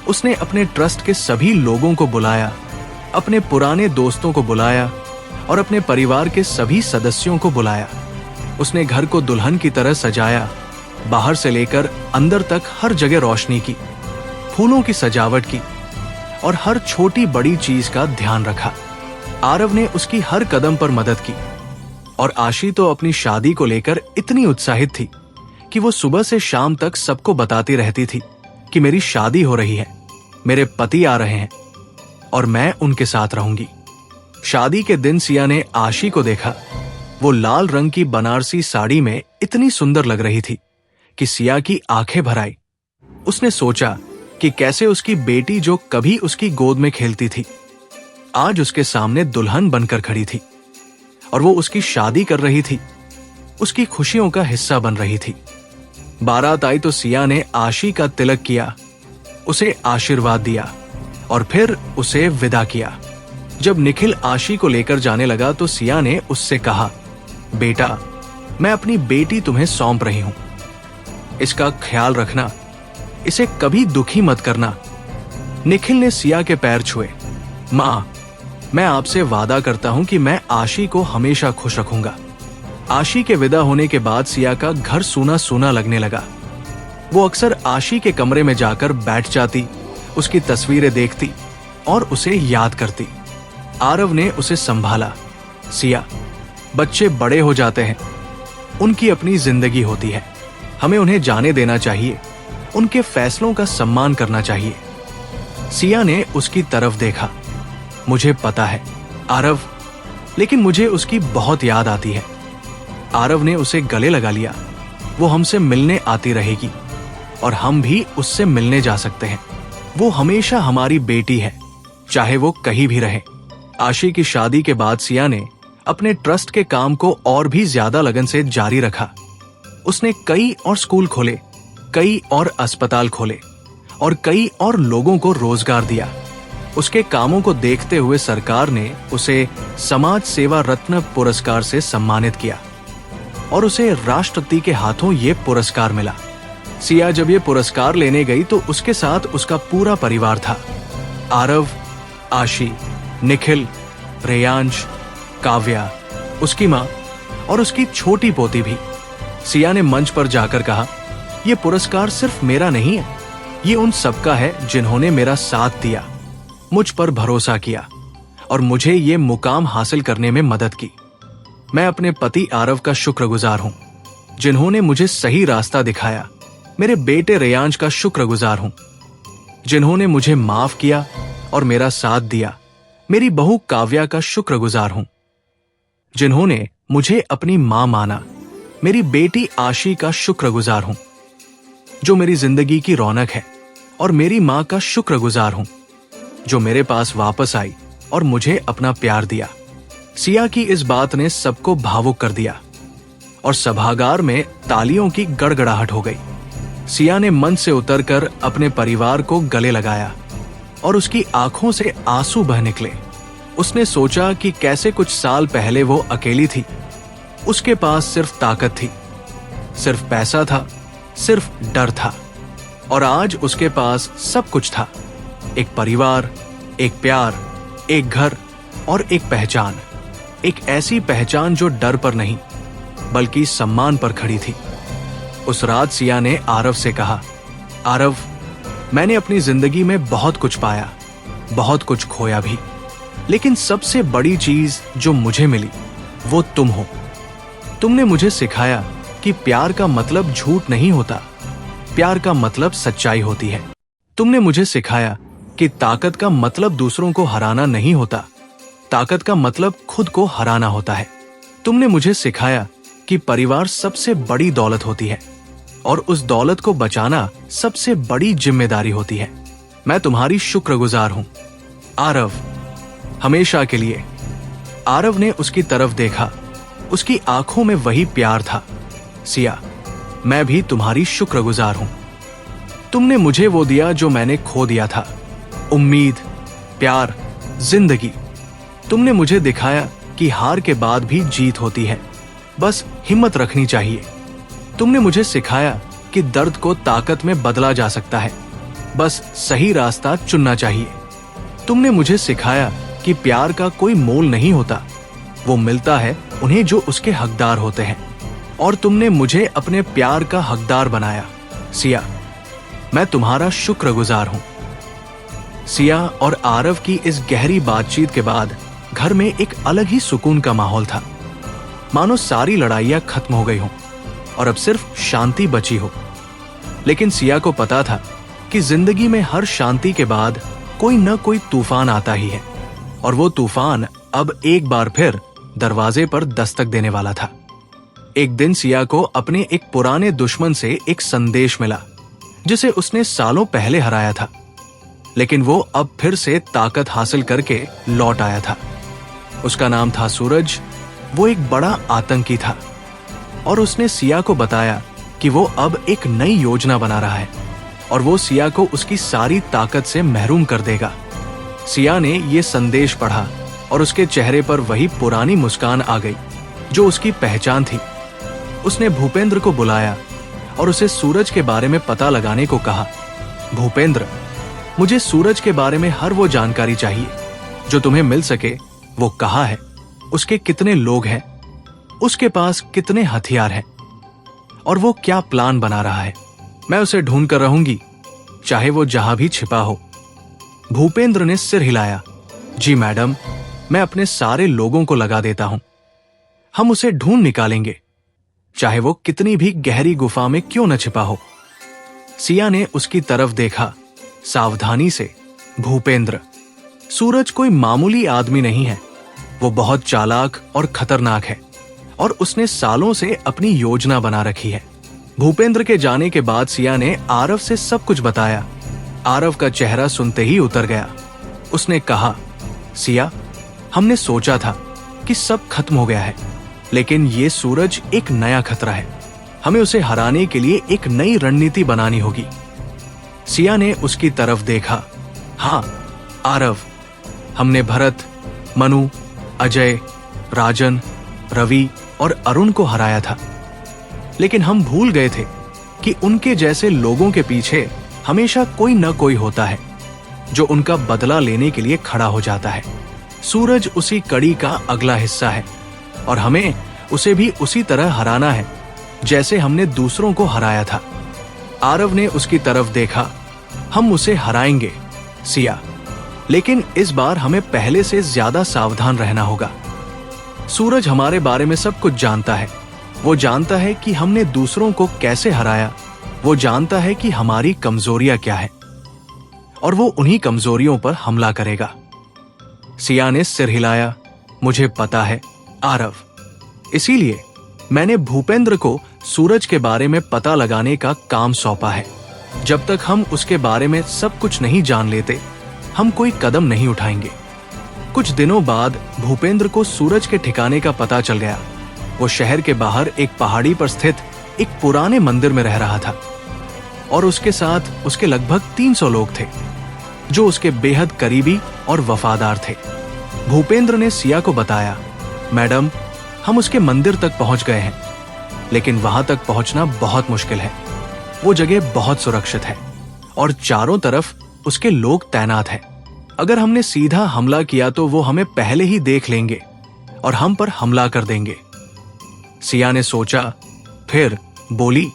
उसने अपने ट्रस्ट के सभी लोगों को बुलाया, अपने पुराने दोस्तों को बुलाया और अपने परिवार के सभी सदस्यों को बुलाया। उसने घर को दुल्हन की तरह सजाया। बाहर से लेकर अंदर तक हर जगह रोशनी की, फूलों की सजावट की और हर छोटी बड़ी चीज का ध्यान रखा। आरव ने उसकी हर कदम पर मदद की और आशी तो अपनी शादी को लेकर इतनी उत्साहित थी कि वो सुबह से शाम तक सबको बताती रहती थी कि मेरी शादी हो रही है, मेरे पति आ रहे हैं और मैं उनके साथ रहूंगी। शादी के दिन सिया ने आशी को देखा। वो लाल रंग की बनारसी साड़ी में इतनी सुंदर लग रही थी कि सिया की आंखें भर आई। उसने सोचा कि कैसे उसकी बेटी, जो कभी उसकी गोद में खेलती थी, आज उसके सामने दुल्हन बनकर खड़ी थी और वो उसकी शादी कर रही थी, उसकी खुशियों का हिस्सा बन रही थी। बारात आई तो सिया ने आशी का तिलक किया, उसे आशीर्वाद दिया और फिर उसे विदा किया। जब निखिल आशी को लेकर जाने लगा तो सिया ने उससे कहा, बेटा, मैं अपनी बेटी तुम्हें सौंप रही हूं। इसका ख्याल रखना, इसे कभी दुखी मत करना। निखिल ने सिया के पैर छुए। मां, मैं आपसे वादा करता हूं कि मैं आशी को हमेशा खुश रखूंगा। आशी के विदा होने के बाद सिया का घर सूना सूना लगने लगा। वो अक्सर आशी के कमरे में जाकर बैठ जाती, उसकी तस्वीरें देखती और उसे याद करती। आरव ने उसे संभाला। सिया, बच्चे बड़े हो जाते हैं, उनकी अपनी जिंदगी होती है, हमें उन्हें जाने देना चाहिए, उनके फैसलों का सम्मान करना चाहिए। सिया ने उसकी तरफ देखा। मुझे पता है आरव, लेकिन मुझे उसकी बहुत याद आती है। आरव ने उसे गले लगा लिया। वो हमसे मिलने आती रहेगी और हम भी उससे मिलने जा सकते हैं। वो हमेशा हमारी बेटी है, चाहे वो कहीं भी रहे। आशी की शादी के बाद सिया ने अपने ट्रस्ट के काम को और भी ज्यादा लगन से जारी रखा। उसने कई और स्कूल खोले, कई और अस्पताल खोले और कई और लोगों को रोजगार दिया। उसके कामों को देखते हुए सरकार ने उसे समाज सेवा रत्न पुरस्कार से सम्मानित किया और उसे राष्ट्रपति के हाथों ये पुरस्कार मिला। सिया जब ये पुरस्कार लेने गई तो उसके साथ उसका पूरा परिवार था। आरव, आशी, निखिल, रेयांश, काव्या, उसकी मां और उसकी छोटी पोती भी। सिया ने मंच पर जाकर कहा, यह पुरस्कार सिर्फ मेरा नहीं है, ये उन सबका है जिन्होंने मेरा साथ दिया, मुझ पर भरोसा किया और मुझे ये मुकाम हासिल करने में मदद की। मैं अपने पति आरव का शुक्रगुजार हूं, जिन्होंने मुझे सही रास्ता दिखाया। मेरे बेटे रेयांश का शुक्रगुजार हूं, जिन्होंने मुझे माफ किया और मेरा साथ दिया। मेरी बहू काव्या का शुक्रगुजार हूं, जिन्होंने मुझे अपनी मां माना। मेरी बेटी आशी का शुक्रगुजार हूं, जो मेरी जिंदगी की रौनक है। और मेरी मां का शुक्रगुजार हूं, जो मेरे पास वापस आई और मुझे अपना प्यार दिया। सिया की इस बात ने सबको भावुक कर दिया और सभागार में तालियों की गड़गड़ाहट हो गई। सिया ने मंच से उतरकर अपने परिवार को गले लगाया और उसकी आंखों से आंसू बह निकले। उसने सोचा कि कैसे कुछ साल पहले वो अकेली थी। उसके पास सिर्फ ताकत थी, सिर्फ पैसा था, सिर्फ डर था। और आज उसके पास सब कुछ था, एक परिवार, एक प्यार, एक घर और एक पहचान। एक ऐसी पहचान जो डर पर नहीं बल्कि सम्मान पर खड़ी थी। उस रात सिया ने आरव से कहा, आरव, मैंने अपनी जिंदगी में बहुत कुछ पाया, बहुत कुछ खोया भी, लेकिन सबसे बड़ी चीज जो मुझे मिली वो तुम हो। तुमने मुझे सिखाया कि प्यार का मतलब झूठ नहीं होता, प्यार का मतलब सच्चाई होती है। तुमने मुझे सिखाया कि ताकत का मतलब दूसरों को हराना नहीं होता, ताकत का मतलब खुद को हराना होता है। तुमने मुझे सिखाया कि परिवार सबसे बड़ी दौलत होती है और उस दौलत को बचाना सबसे बड़ी जिम्मेदारी होती है। मैं तुम्हारी शुक्रगुजार हूं, आरव, हमेशा के लिए। आरव ने उसकी तरफ देखा, उसकी आंखों में वही प्यार था। सिया, मैं भी तुम्हारी शुक्रगुजार हूं। तुमने मुझे वो दिया जो मैंने खो दिया था, उम्मीद, प्यार, जिंदगी। तुमने मुझे दिखाया कि हार के बाद भी जीत होती है, बस हिम्मत रखनी चाहिए। तुमने मुझे सिखाया कि दर्द को ताकत में बदला जा सकता है, बस सही रास्ता चुनना चाहिए। तुमने मुझे सिखाया कि प्यार का कोई मोल नहीं होता, वो मिलता है उन्हें जो उसके हकदार होते हैं। और तुमने मुझे अपने प्यार का हकदार बनाया। सिया, मैं तुम्हारा शुक्रगुजार हूं। सिया और आरव की इस गहरी बातचीत के बाद घर में एक अलग ही सुकून का माहौल था, मानो सारी लड़ाइयां खत्म हो गई हों और अब सिर्फ शांति बची हो। लेकिन सिया को पता था कि जिंदगी में हर शांति के बाद कोई न कोई तूफान आता ही है, और वो तूफान अब एक बार फिर दरवाजे पर दस्तक देने वाला था। एक दिन सिया को अपने एक पुराने दुश्मन से एक संदेश मिला, जिसे उसने सालों पहले हराया था, लेकिन वो अब फिर से ताकत हासिल करके लौट आया था। उसका नाम था सूरज। वो एक बड़ा आतंकी था और उसने सिया को बताया कि वो अब एक नई योजना बना रहा है और वो सिया को उसकी सारी ताकत से महरूम कर देगा। सिया ने ये संदेश पढ़ा और उसके चेहरे पर वही पुरानी मुस्कान आ गई जो उसकी पहचान थी। उसने भूपेंद्र को बुलाया और उसे सूरज के बारे में पता लगाने को कहा। भूपेंद्र, मुझे सूरज के बारे में हर वो जानकारी चाहिए जो तुम्हें मिल सके। वो कहाँ है, उसके कितने लोग हैं, उसके पास कितने हथियार हैं और वो क्या प्लान बना रहा है। मैं उसे ढूंढ कर रहूंगी, चाहे वो जहां भी छिपा हो। भूपेंद्र ने सिर हिलाया। जी मैडम, मैं अपने सारे लोगों को लगा देता हूं। हम उसे ढूंढ निकालेंगे, चाहे वो कितनी भी गहरी गुफा में क्यों न छिपा हो। सिया ने उसकी तरफ देखा, सावधानी से। भूपेंद्र, सूरज कोई मामूली आदमी नहीं है, वो बहुत चालाक और खतरनाक है और उसने सालों से अपनी योजना बना रखी है। भूपेंद्र के जाने के बाद सिया ने आरव से सब कुछ बताया। आरव का चेहरा सुनते ही उतर गया। उसने कहा, सिया, हमने सोचा था कि सब खत्म हो गया है, लेकिन ये सूरज एक नया खतरा है। हमें उसे हराने के लिए एक नई रणनीति बनानी होगी। सिया ने उसकी तरफ देखा। हाँ आरव, हमने भरत, मनु, अजय, राजन, रवि और अरुण को हराया था, लेकिन हम भूल गए थे कि उनके जैसे लोगों के पीछे हमेशा कोई न कोई होता है जो उनका बदला लेने के लिए खड़ा हो जाता है। सूरज उसी कड़ी का अगला हिस्सा है और हमें उसे भी उसी तरह हराना है जैसे हमने दूसरों को हराया था। आरव ने उसकी तरफ देखा। हम उसे हराएंगे सिया, लेकिन इस बार हमें पहले से ज्यादा सावधान रहना होगा। सूरज हमारे बारे में सब कुछ जानता है। वो जानता है कि हमने दूसरों को कैसे हराया, वो जानता है कि हमारी कमजोरियां क्या है और वो उन्हीं कमजोरियों पर हमला करेगा। सिया ने सिर हिलाया। मुझे पता है आरव, इसीलिए मैंने भूपेंद्र को सूरज के बारे में पता लगाने का काम सौंपा है। जब तक हम उसके बारे में सब कुछ नहीं जान लेते, हम कोई कदम नहीं उठाएंगे। कुछ दिनों बाद भूपेंद्र को सूरज के ठिकाने का पता चल गया। वो शहर के बाहर एक पहाड़ी पर स्थित एक पुराने मंदिर में रह रहा था और उसके साथ उसके लगभग 300 लोग थे जो उसके बेहद करीबी और वफादार थे। भूपेंद्र ने सिया को बताया, मैडम, हम उसके मंदिर तक पहुंच गए हैं, लेकिन वहां तक पहुंचना बहुत मुश्किल है। वो जगह बहुत सुरक्षित है और चारों तरफ उसके लोग तैनात हैं। अगर हमने सीधा हमला किया तो वो हमें पहले ही देख लेंगे और हम पर हमला कर देंगे। सिया ने सोचा, फिर बोली,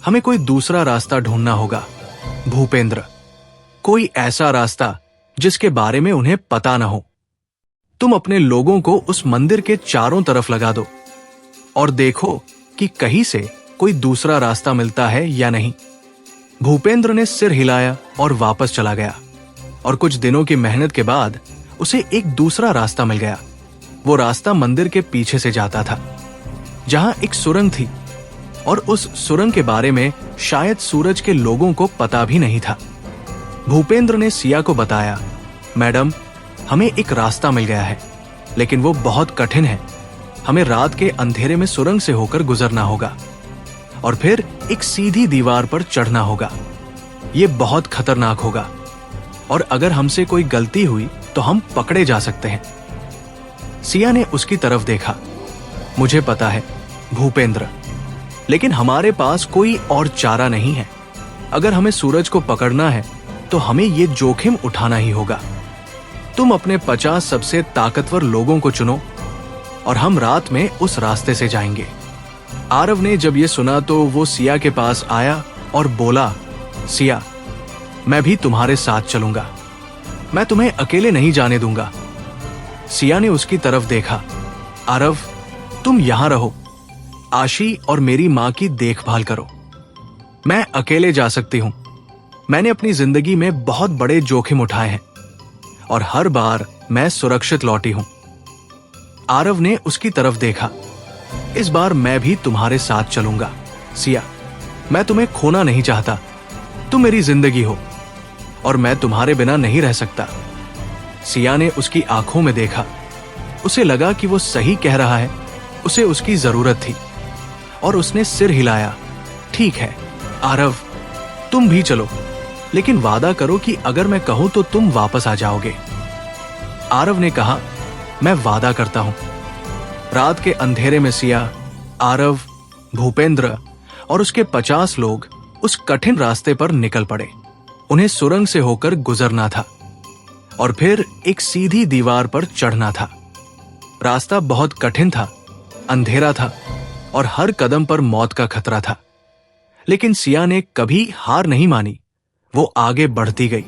हमें कोई दूसरा रास्ता ढूंढना होगा भूपेंद्र, कोई ऐसा रास्ता जिसके बारे में उन्हें पता न हो। तुम अपने लोगों को उस मंदिर के चारों तरफ लगा दो और देखो कि कहीं से कोई दूसरा रास्ता मिलता है या नहीं। भूपेंद्र ने सिर हिलाया और वापस चला गया और कुछ दिनों की मेहनत के बाद उसे एक दूसरा रास्ता मिल गया। वो रास्ता मंदिर के पीछे से जाता था, जहां एक सुरंग थी और उस सुरंग के बारे में शायद सूरज के लोगों को पता भी नहीं था। भूपेंद्र ने सिया को बताया, मैडम, हमें एक रास्ता मिल गया है, लेकिन वो बहुत कठिन है। हमें रात के अंधेरे में सुरंग से होकर गुजरना होगा और फिर एक सीधी दीवार पर चढ़ना होगा। ये बहुत खतरनाक होगा और अगर हमसे कोई गलती हुई तो हम पकड़े जा सकते हैं। सिया ने उसकी तरफ देखा, मुझे पता है भूपेंद्र, लेकिन हमारे पास कोई और चारा नहीं है। अगर हमें सूरज को पकड़ना है तो हमें ये जोखिम उठाना ही होगा। तुम अपने 50 सबसे ताकतवर लोगों को चुनो और हम रात में उस रास्ते से जाएंगे। आरव ने जब ये सुना तो वो सिया के पास आया और बोला, सिया, मैं भी तुम्हारे साथ चलूंगा, मैं तुम्हें अकेले नहीं जाने दूंगा। सिया ने उसकी तरफ देखा, आरव, तुम यहां रहो, आशी और मेरी मां की देखभाल करो। मैं अकेले जा सकती हूं। मैंने अपनी जिंदगी में बहुत बड़े जोखिम उठाए हैं और हर बार मैं सुरक्षित लौटी हूं। आरव ने उसकी तरफ देखा, इस बार मैं भी तुम्हारे साथ चलूंगा। सिया, मैं तुम्हें खोना नहीं चाहता। तुम मेरी जिंदगी हो और मैं तुम्हारे बिना नहीं रह सकता। सिया ने उसकी आंखों में देखा। उसे लगा कि वो सही कह रहा है, उसे उसकी जरूरत थी और उसने सिर हिलाया। ठीक है आरव, तुम भी चलो, लेकिन वादा करो कि अगर मैं कहूं तो तुम वापस आ जाओगे। आरव ने कहा, मैं वादा करता हूं। रात के अंधेरे में सिया, आरव, भूपेंद्र और उसके 50 लोग उस कठिन रास्ते पर निकल पड़े। उन्हें सुरंग से होकर गुजरना था और फिर एक सीधी दीवार पर चढ़ना था। रास्ता बहुत कठिन था, अंधेरा था और हर कदम पर मौत का खतरा था, लेकिन सिया ने कभी हार नहीं मानी। वो आगे बढ़ती गई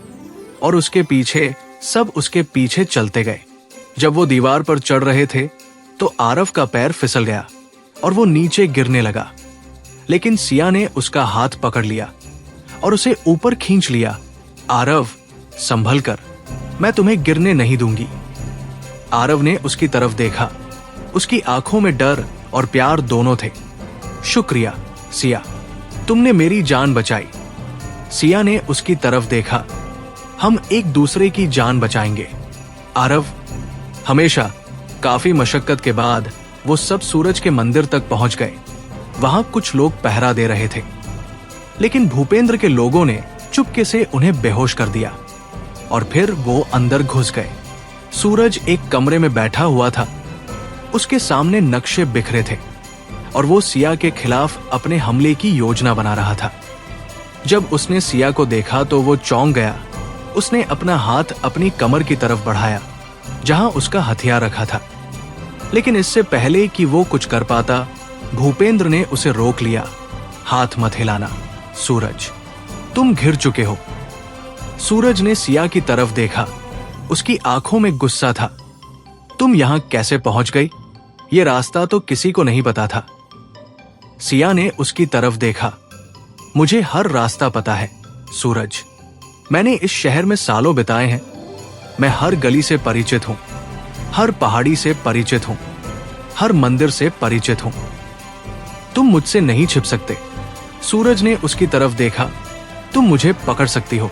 और उसके पीछे सब उसके पीछे चलते गए। जब वो दीवार पर चढ़ रहे थे तो आरव का पैर फिसल गया और वो नीचे गिरने लगा, लेकिन सिया ने उसका हाथ पकड़ लिया और उसे ऊपर खींच लिया। आरव, संभल कर, मैं तुम्हें गिरने नहीं दूंगी। आरव ने उसकी तरफ देखा। उसकी आंखों में डर और प्यार दोनों थे। शुक्रिया सिया, तुमने मेरी जान बचाई। सिया ने उसकी तरफ देखा। हम एक दूसरे की जान बचाएंगे आरव। हमेशा काफी मशक्कत के बाद वो सब सूरज के मंदिर तक पहुंच गए। वहां कुछ लोग पहरा दे रहे थे, लेकिन भूपेंद्र के लोगों ने चुपके से उन्हें बेहोश कर दिया और फिर वो अंदर घुस गए। सूरज एक कमरे में बैठा हुआ था। उसके सामने नक्शे बिखरे थे और वो सिया के खिलाफ अपने हमले की योजना बना रहा था। जब उसने सिया को देखा तो वो चौंक गया। उसने अपना हाथ अपनी कमर की तरफ बढ़ाया जहां उसका हथियार रखा था, लेकिन इससे पहले कि वो कुछ कर पाता, भूपेंद्र ने उसे रोक लिया। हाथ मत हिलाना सूरज, तुम घिर चुके हो। सूरज ने सिया की तरफ देखा। उसकी आंखों में गुस्सा था। तुम यहां कैसे पहुंच गई? ये रास्ता तो किसी को नहीं पता था। सिया ने उसकी तरफ देखा। मुझे हर रास्ता पता है सूरज। मैंने इस शहर में सालों बिताए हैं। मैं हर गली से परिचित हूं, हर पहाड़ी से परिचित हूं, हर मंदिर से परिचित हूं। तुम मुझसे नहीं छिप सकते। सूरज ने उसकी तरफ देखा। तुम मुझे पकड़ सकती हो,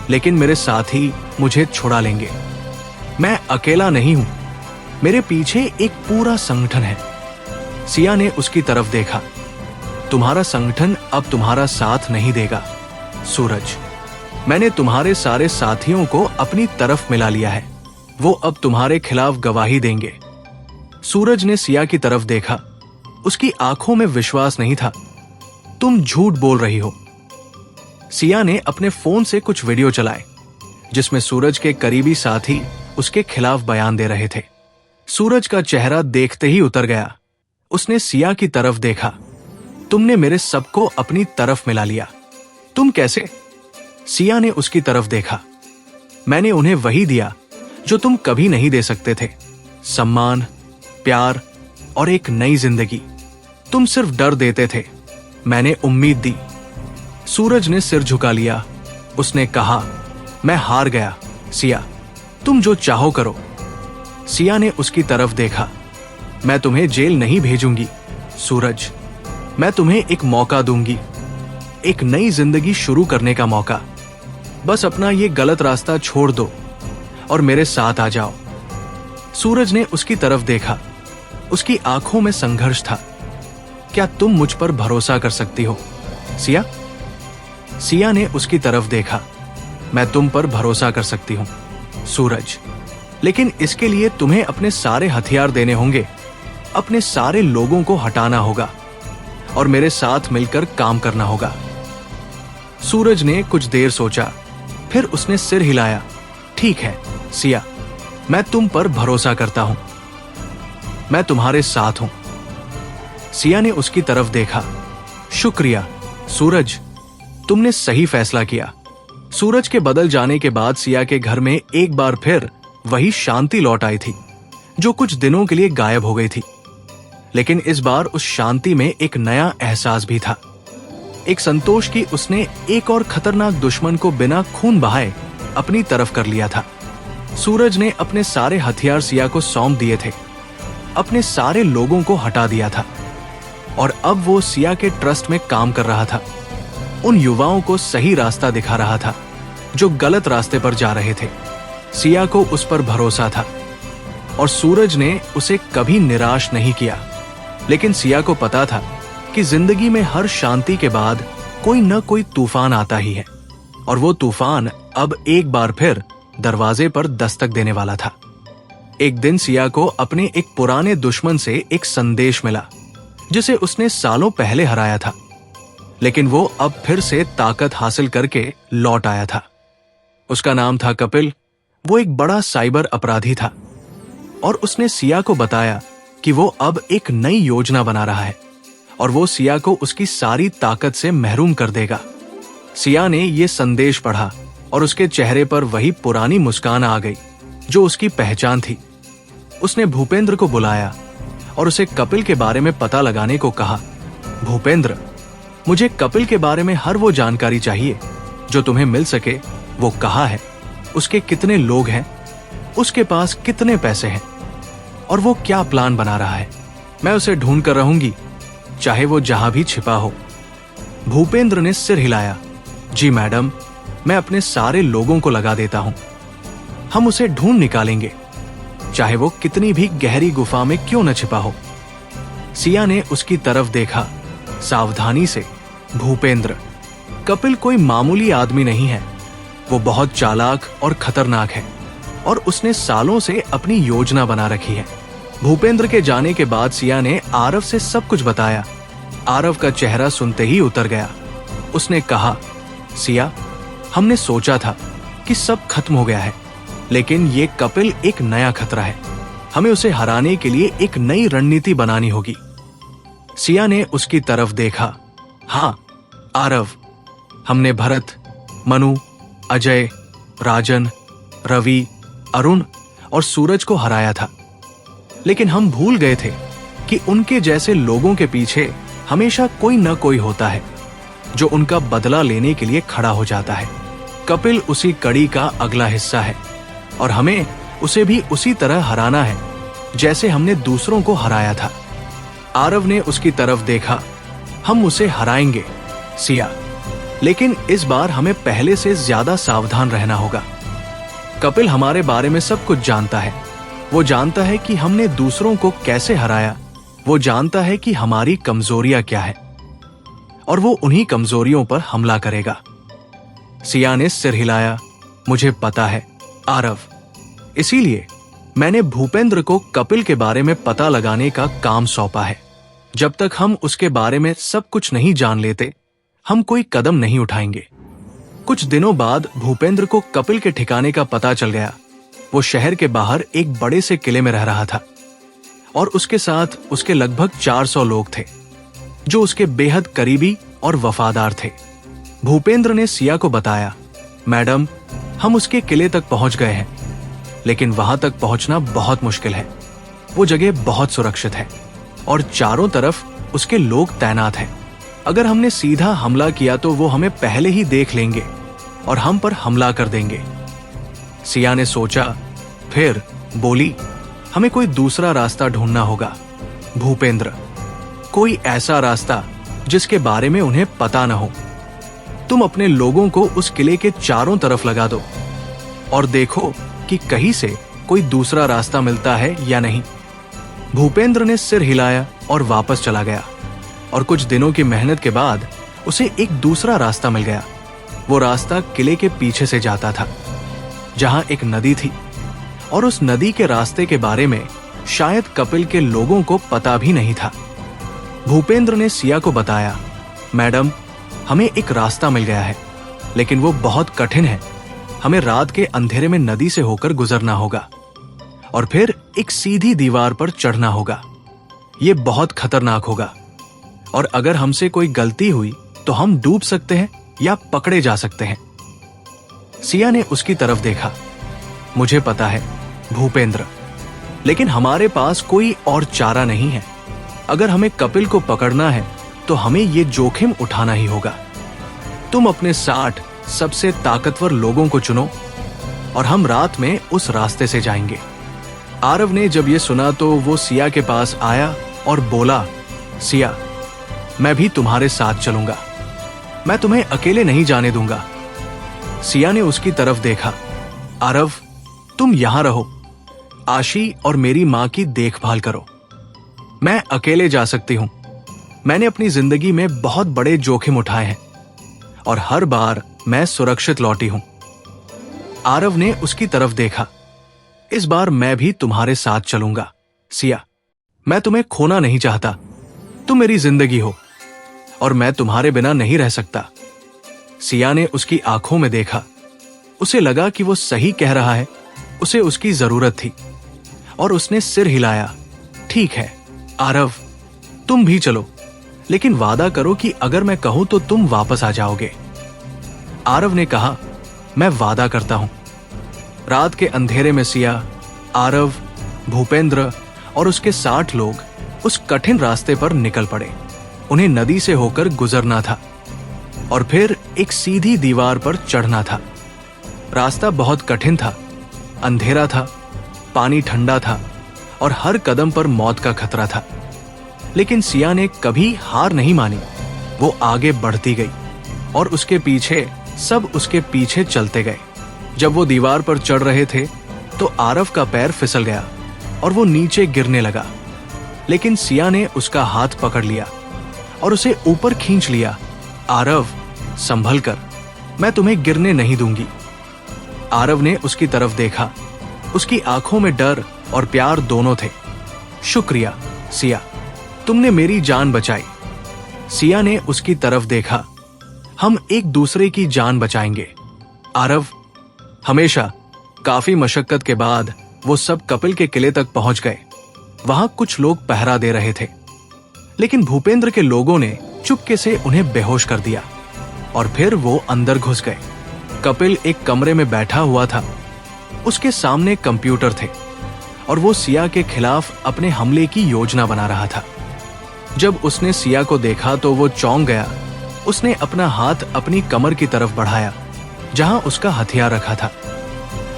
लेकिन मेरे साथी मुझे छुड़ा लेंगे। मैं अकेला नहीं हूं, मेरे पीछे एक पूरा संगठन है। सिया ने उसकी तरफ देखा। तुम्हारा संगठन अब तुम्हारा साथ नहीं देगा सूरज। मैंने तुम्हारे सारे साथियों को अपनी तरफ मिला लिया है। वो अब तुम्हारे खिलाफ गवाही देंगे। सूरज ने सिया की तरफ देखा। उसकी आंखों में विश्वास नहीं था। तुम झूठ बोल रही हो। सिया ने अपने फोन से कुछ वीडियो चलाए जिसमें सूरज के करीबी साथी उसके खिलाफ बयान दे रहे थे। सूरज का चेहरा देखते ही उतर गया। उसने सिया की तरफ देखा। तुमने मेरे सबको अपनी तरफ मिला लिया। तुम कैसे? सिया ने उसकी तरफ देखा। मैंने उन्हें वही दिया जो तुम कभी नहीं दे सकते थे, सम्मान, प्यार और एक नई जिंदगी। तुम सिर्फ डर देते थे, मैंने उम्मीद दी। सूरज ने सिर झुका लिया। उसने कहा, मैं हार गया सिया, तुम जो चाहो करो। सिया ने उसकी तरफ देखा। मैं तुम्हें जेल नहीं भेजूंगी सूरज, मैं तुम्हें एक मौका दूंगी, एक नई जिंदगी शुरू करने का मौका। बस अपना ये गलत रास्ता छोड़ दो और मेरे साथ आ जाओ। सूरज ने उसकी तरफ देखा। उसकी आंखों में संघर्ष था। क्या तुम मुझ पर भरोसा कर सकती हो सिया? सिया ने उसकी तरफ देखा। मैं तुम पर भरोसा कर सकती हूं सूरज, लेकिन इसके लिए तुम्हें अपने सारे हथियार देने होंगे, अपने सारे लोगों को हटाना होगा और मेरे साथ मिलकर काम करना होगा। सूरज ने कुछ देर सोचा, फिर उसने सिर हिलाया। ठीक है सिया, मैं तुम पर भरोसा करता हूं, मैं तुम्हारे साथ हूं। सिया ने उसकी तरफ देखा। शुक्रिया सूरज, तुमने सही फैसला किया। सूरज के बदल जाने के बाद सिया के घर में एक बार फिर वही शांति लौट आई थी जो कुछ दिनों के लिए गायब हो गई थी। लेकिन इस बार उस शांति में एक नया एहसास भी था, एक संतोष कि उसने एक और खतरनाक दुश्मन को बिना खून बहाए अपनी तरफ कर लिया था। सूरज ने अपने सारे हथियार सिया को सौंप दिए थे, अपने सारे लोगों को हटा दिया था और अब वो सिया के ट्रस्ट में काम कर रहा था। उन युवाओं को सही रास्ता दिखा रहा था जो गलत रास्ते पर जा रहे थे। सिया को उस पर भरोसा था और सूरज ने उसे कभी निराश नहीं किया। लेकिन सिया को पता था कि जिंदगी में हर शांति के बाद कोई न कोई तूफान आता ही है और वो तूफान अब एक बार फिर दरवाजे पर दस्तक देने वाला था। एक दिन सिया को अपने एक पुराने दुश्मन से एक संदेश मिला जिसे उसने सालों पहले हराया था, लेकिन वो अब फिर से ताकत हासिल करके लौट आया था। उसका नाम था कपिल। वो एक बड़ा साइबर अपराधी था और उसने सिया को बताया कि वो अब एक नई योजना बना रहा है और वो सिया को उसकी सारी ताकत से महरूम कर देगा। सिया ने ये संदेश पढ़ा और उसके चेहरे पर वही पुरानी मुस्कान आ गई जो उसकी पहचान थी। उसने भूपेंद्र को बुलाया और उसे कपिल के बारे में पता लगाने को कहा। भूपेंद्र, मुझे कपिल के बारे में हर वो जानकारी चाहिए जो तुम्हें मिल सके। वो कहाँ है, उसके कितने लोग हैं, उसके पास कितने पैसे हैं और वो क्या प्लान बना रहा है। मैं उसे ढूंढ कर रहूंगी, चाहे वो जहां भी छिपा हो। भूपेंद्र ने सिर हिलाया। जी मैडम, मैं अपने सारे लोगों को लगा देता हूं। हम उसे ढूंढ निकालेंगे, चाहे वो कितनी भी गहरी गुफा में क्यों न छिपा हो। सिया ने उसकी तरफ देखा सावधानी से। भूपेंद्र, कपिल कोई मामूली आदमी नहीं है। वो बहुत चालाक और खतरनाक है और उसने सालों से अपनी योजना बना रखी है। भूपेंद्र के जाने के बाद सिया ने आरव से सब कुछ बताया। आरव का चेहरा सुनते ही उतर गया। उसने कहा, सिया, हमने सोचा था कि सब खत्म हो गया है, लेकिन ये कपिल एक नया खतरा है। हमें उसे हराने के लिए एक नई रणनीति बनानी होगी। सिया ने उसकी तरफ देखा। हाँ आरव, हमने भरत, मनु, अजय, राजन, रवि, अरुण और सूरज को हराया था, लेकिन हम भूल गए थे कि उनके जैसे लोगों के पीछे हमेशा कोई न कोई होता है जो उनका बदला लेने के लिए खड़ा हो जाता है। कपिल उसी कड़ी का अगला हिस्सा है और हमें उसे भी उसी तरह हराना है जैसे हमने दूसरों को हराया था। आरव ने उसकी तरफ देखा। हम उसे हराएंगे सिया, लेकिन इस बार हमें पहले से ज्यादा सावधान रहना होगा। कपिल हमारे बारे में सब कुछ जानता है। वो जानता है कि हमने दूसरों को कैसे हराया। वो जानता है कि हमारी कमजोरियां क्या है और वो उन्हीं कमजोरियों पर हमला करेगा। सिया ने सिर हिलाया। मुझे पता है आरव, इसीलिए मैंने भूपेंद्र को कपिल के बारे में पता लगाने का काम सौंपा है। जब तक हम उसके बारे में सब कुछ नहीं जान लेते, हम कोई कदम नहीं उठाएंगे। कुछ दिनों बाद भूपेंद्र को कपिल के ठिकाने का पता चल गया। वो शहर के बाहर एक बड़े से किले में रह रहा था और उसके साथ उसके लगभग 400 लोग थे जो उसके बेहद करीबी और वफादार थे। भूपेंद्र ने सिया को बताया, मैडम, हम उसके किले तक पहुंच गए हैं, लेकिन वहां तक पहुंचना बहुत मुश्किल है। वो जगह बहुत सुरक्षित है और चारों तरफ उसके लोग तैनात हैं। अगर हमने सीधा हमला किया तो वो हमें पहले ही देख लेंगे और हम पर हमला कर देंगे। सिया ने सोचा, फिर बोली, हमें कोई दूसरा रास्ता ढूंढना होगा। भूपेंद्र, कोई ऐसा रास्ता जिसके बारे में उन्हें पता न हो। तुम अपने लोगों को उस किले के चारों तरफ लगा दो और देखो कि कहीं से कोई दूसरा रास्ता मिलता है या नहीं। भूपेंद्र ने सिर हिलाया और वापस चला गया और कुछ दिनों की मेहनत के बाद उसे एक दूसरा रास्ता मिल गया। वो रास्ता किले के पीछे से जाता था, जहां एक नदी थी और उस नदी के रास्ते के बारे में शायद कपिल के लोगों को पता भी नहीं था। भूपेंद्र ने सिया को बताया, मैडम, हमें एक रास्ता मिल गया है, लेकिन वो बहुत कठिन है। हमें रात के अंधेरे में नदी से होकर गुजरना होगा और फिर एक सीधी दीवार पर चढ़ना होगा। ये बहुत खतरनाक होगा और अगर हमसे कोई गलती हुई तो हम डूब सकते हैं या पकड़े जा सकते हैं। सिया ने उसकी तरफ देखा। मुझे पता है भूपेंद्र, लेकिन हमारे पास कोई और चारा नहीं है। अगर हमें कपिल को पकड़ना है तो हमें ये जोखिम उठाना ही होगा। तुम अपने 60 सबसे ताकतवर लोगों को चुनो और हम रात में उस रास्ते से जाएंगे। आरव ने जब ये सुना तो वो सिया के पास आया और बोला, सिया, मैं भी तुम्हारे साथ चलूंगा। मैं तुम्हें अकेले नहीं जाने दूंगा। सिया ने उसकी तरफ देखा। आरव, तुम यहां रहो, आशी और मेरी मां की देखभाल करो। मैं अकेले जा सकती हूं। मैंने अपनी जिंदगी में बहुत बड़े जोखिम उठाए हैं और हर बार मैं सुरक्षित लौटी हूं। आरव ने उसकी तरफ देखा। इस बार मैं भी तुम्हारे साथ चलूंगा। सिया, मैं तुम्हें खोना नहीं चाहता। तुम मेरी जिंदगी हो और मैं तुम्हारे बिना नहीं रह सकता। सिया ने उसकी आंखों में देखा। उसे लगा कि वो सही कह रहा है। उसे उसकी जरूरत थी और उसने सिर हिलाया। ठीक है आरव, तुम भी चलो, लेकिन वादा करो कि अगर मैं कहूं तो तुम वापस आ जाओगे। आरव ने कहा, मैं वादा करता हूं। रात के अंधेरे में सिया, आरव, भूपेंद्र और उसके 60 लोग उस कठिन रास्ते पर निकल पड़े। उन्हें नदी से होकर गुजरना था और फिर एक सीधी दीवार पर चढ़ना था। रास्ता बहुत कठिन था, अंधेरा था, पानी ठंडा था और हर कदम पर मौत का खतरा था। लेकिन सिया ने कभी हार नहीं मानी। वो आगे बढ़ती गई और उसके पीछे सब उसके पीछे चलते गए। जब वो दीवार पर चढ़ रहे थे तो आरव का पैर फिसल गया और वो नीचे गिरने लगा। लेकिन सिया ने उसका हाथ पकड़ लिया और उसे ऊपर खींच लिया। आरव, संभल कर, मैं तुम्हें गिरने नहीं दूंगी। आरव ने उसकी तरफ देखा। उसकी आंखों में डर और प्यार दोनों थे। शुक्रिया सिया, तुमने मेरी जान बचाई। सिया ने उसकी तरफ देखा। हम एक दूसरे की जान बचाएंगे। आरव, हमेशा। काफी मशक्कत के बाद वो सब कपिल के किले तक पहुंच गए। वहां कुछ लोग पहरा दे रहे थे, लेकिन भूपेंद्र के लोगों ने चुपके से उन्हें बेहोश कर दिया और फिर वो अंदर घुस गए। कपिल एक कमरे में बैठा हुआ था। उसके सामने कंप्यूटर थे और वो सिया के खिलाफ अपने हमले की योजना बना रहा था। जब उसने सिया को देखा तो वो चौंक गया। उसने अपना हाथ अपनी कमर की तरफ बढ़ाया जहां उसका हथियार रखा था,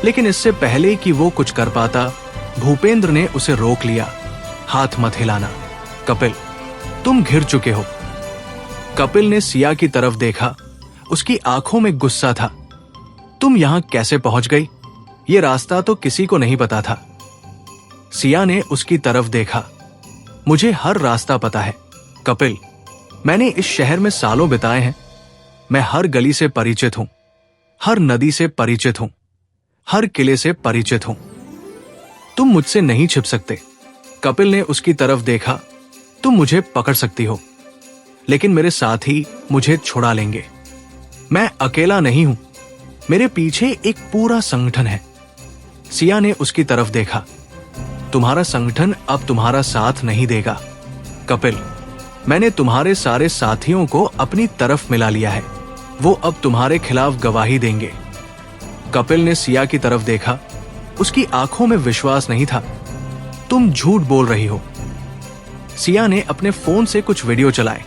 लेकिन इससे पहले कि वो कुछ कर पाता, भूपेंद्र ने उसे रोक लिया। हाथ मत हिलाना। कपिल, तुम घिर चुके हो। कपिल ने सिया की तरफ देखा। उसकी आंखों में गुस्सा था। तुम यहां कैसे पहुंच गई? ये रास्ता तो किसी को नहीं पता था। सिया ने उसकी तरफ देखा। मुझे हर रास्ता पता है कपिल। मैंने इस शहर में सालों बिताए हैं। मैं हर गली से परिचित हूं, हर नदी से परिचित हूं, हर किले से परिचित हूं। तुम मुझसे नहीं छिप सकते। कपिल ने उसकी तरफ देखा। तुम मुझे पकड़ सकती हो, लेकिन मेरे साथी मुझे छुड़ा लेंगे। मैं अकेला नहीं हूं, मेरे पीछे एक पूरा संगठन है। सिया ने उसकी तरफ देखा। तुम्हारा संगठन अब तुम्हारा साथ नहीं देगा कपिल। मैंने तुम्हारे सारे साथियों को अपनी तरफ मिला लिया है, वो अब तुम्हारे खिलाफ गवाही देंगे। कपिल ने सिया की तरफ देखा। उसकी आंखों में विश्वास नहीं था। तुम झूठ बोल रही हो। सिया ने अपने फोन से कुछ वीडियो चलाए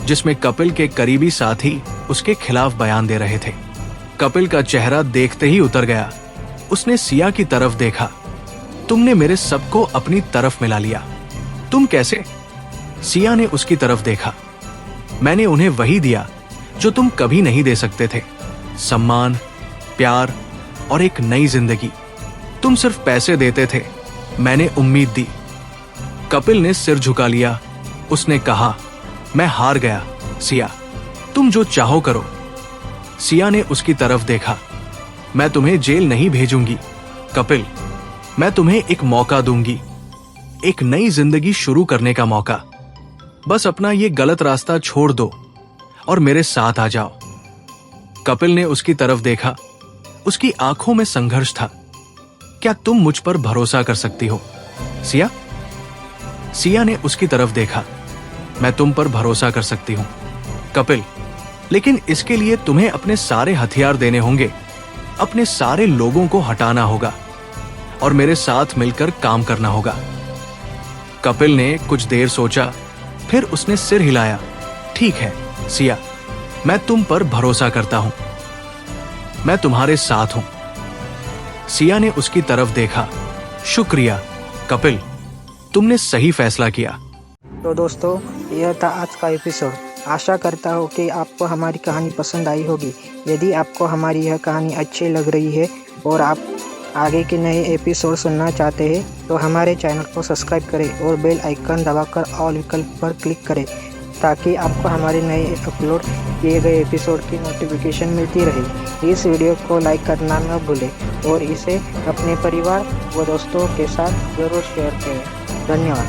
जिसमें कपिल के करीबी साथी उसके खिलाफ बयान दे रहे थे। कपिल का चेहरा देखते ही उतर गया। उसने सिया की तरफ देखा। तुमने मेरे सबको अपनी तरफ मिला लिया। तुम कैसे? सिया ने उसकी तरफ देखा। मैंने उन्हें वही दिया जो तुम कभी नहीं दे सकते थे, सम्मान, प्यार और एक नई जिंदगी। तुम सिर्फ पैसे देते थे, मैंने उम्मीद दी। कपिल ने सिर झुका लिया। उसने कहा, मैं हार गया सिया, तुम जो चाहो करो। सिया ने उसकी तरफ देखा। मैं तुम्हें जेल नहीं भेजूंगी कपिल, मैं तुम्हें एक मौका दूंगी, एक नई जिंदगी शुरू करने का मौका। बस अपना ये गलत रास्ता छोड़ दो और मेरे साथ आ जाओ। कपिल ने उसकी तरफ देखा। उसकी आंखों में संघर्ष था। क्या तुम मुझ पर भरोसा कर सकती हो सिया? सिया ने उसकी तरफ देखा। मैं तुम पर भरोसा कर सकती हूं कपिल, लेकिन इसके लिए तुम्हें अपने सारे हथियार देने होंगे, अपने सारे लोगों को हटाना होगा और मेरे साथ मिलकर काम करना होगा। कपिल ने कुछ देर सोचा, फिर उसने सिर हिलाया। ठीक है सिया, मैं तुम पर भरोसा करता हूं, मैं तुम्हारे साथ हूं। सिया ने उसकी तरफ देखा। शुक्रिया कपिल, तुमने सही फैसला किया। तो दोस्तों, यह था आज का एपिसोड। आशा करता हूँ कि आपको हमारी कहानी पसंद आई होगी। यदि आपको हमारी यह कहानी अच्छी लग रही है और आप आगे के नए एपिसोड सुनना चाहते हैं तो हमारे चैनल को सब्सक्राइब करें और बेल आइकन दबाकर ऑल विकल्प पर क्लिक करें, ताकि आपको हमारे नए अपलोड किए गए एपिसोड की नोटिफिकेशन मिलती रहे। इस वीडियो को लाइक करना न भूलें और इसे अपने परिवार व दोस्तों के साथ ज़रूर शेयर करें। धन्यवाद।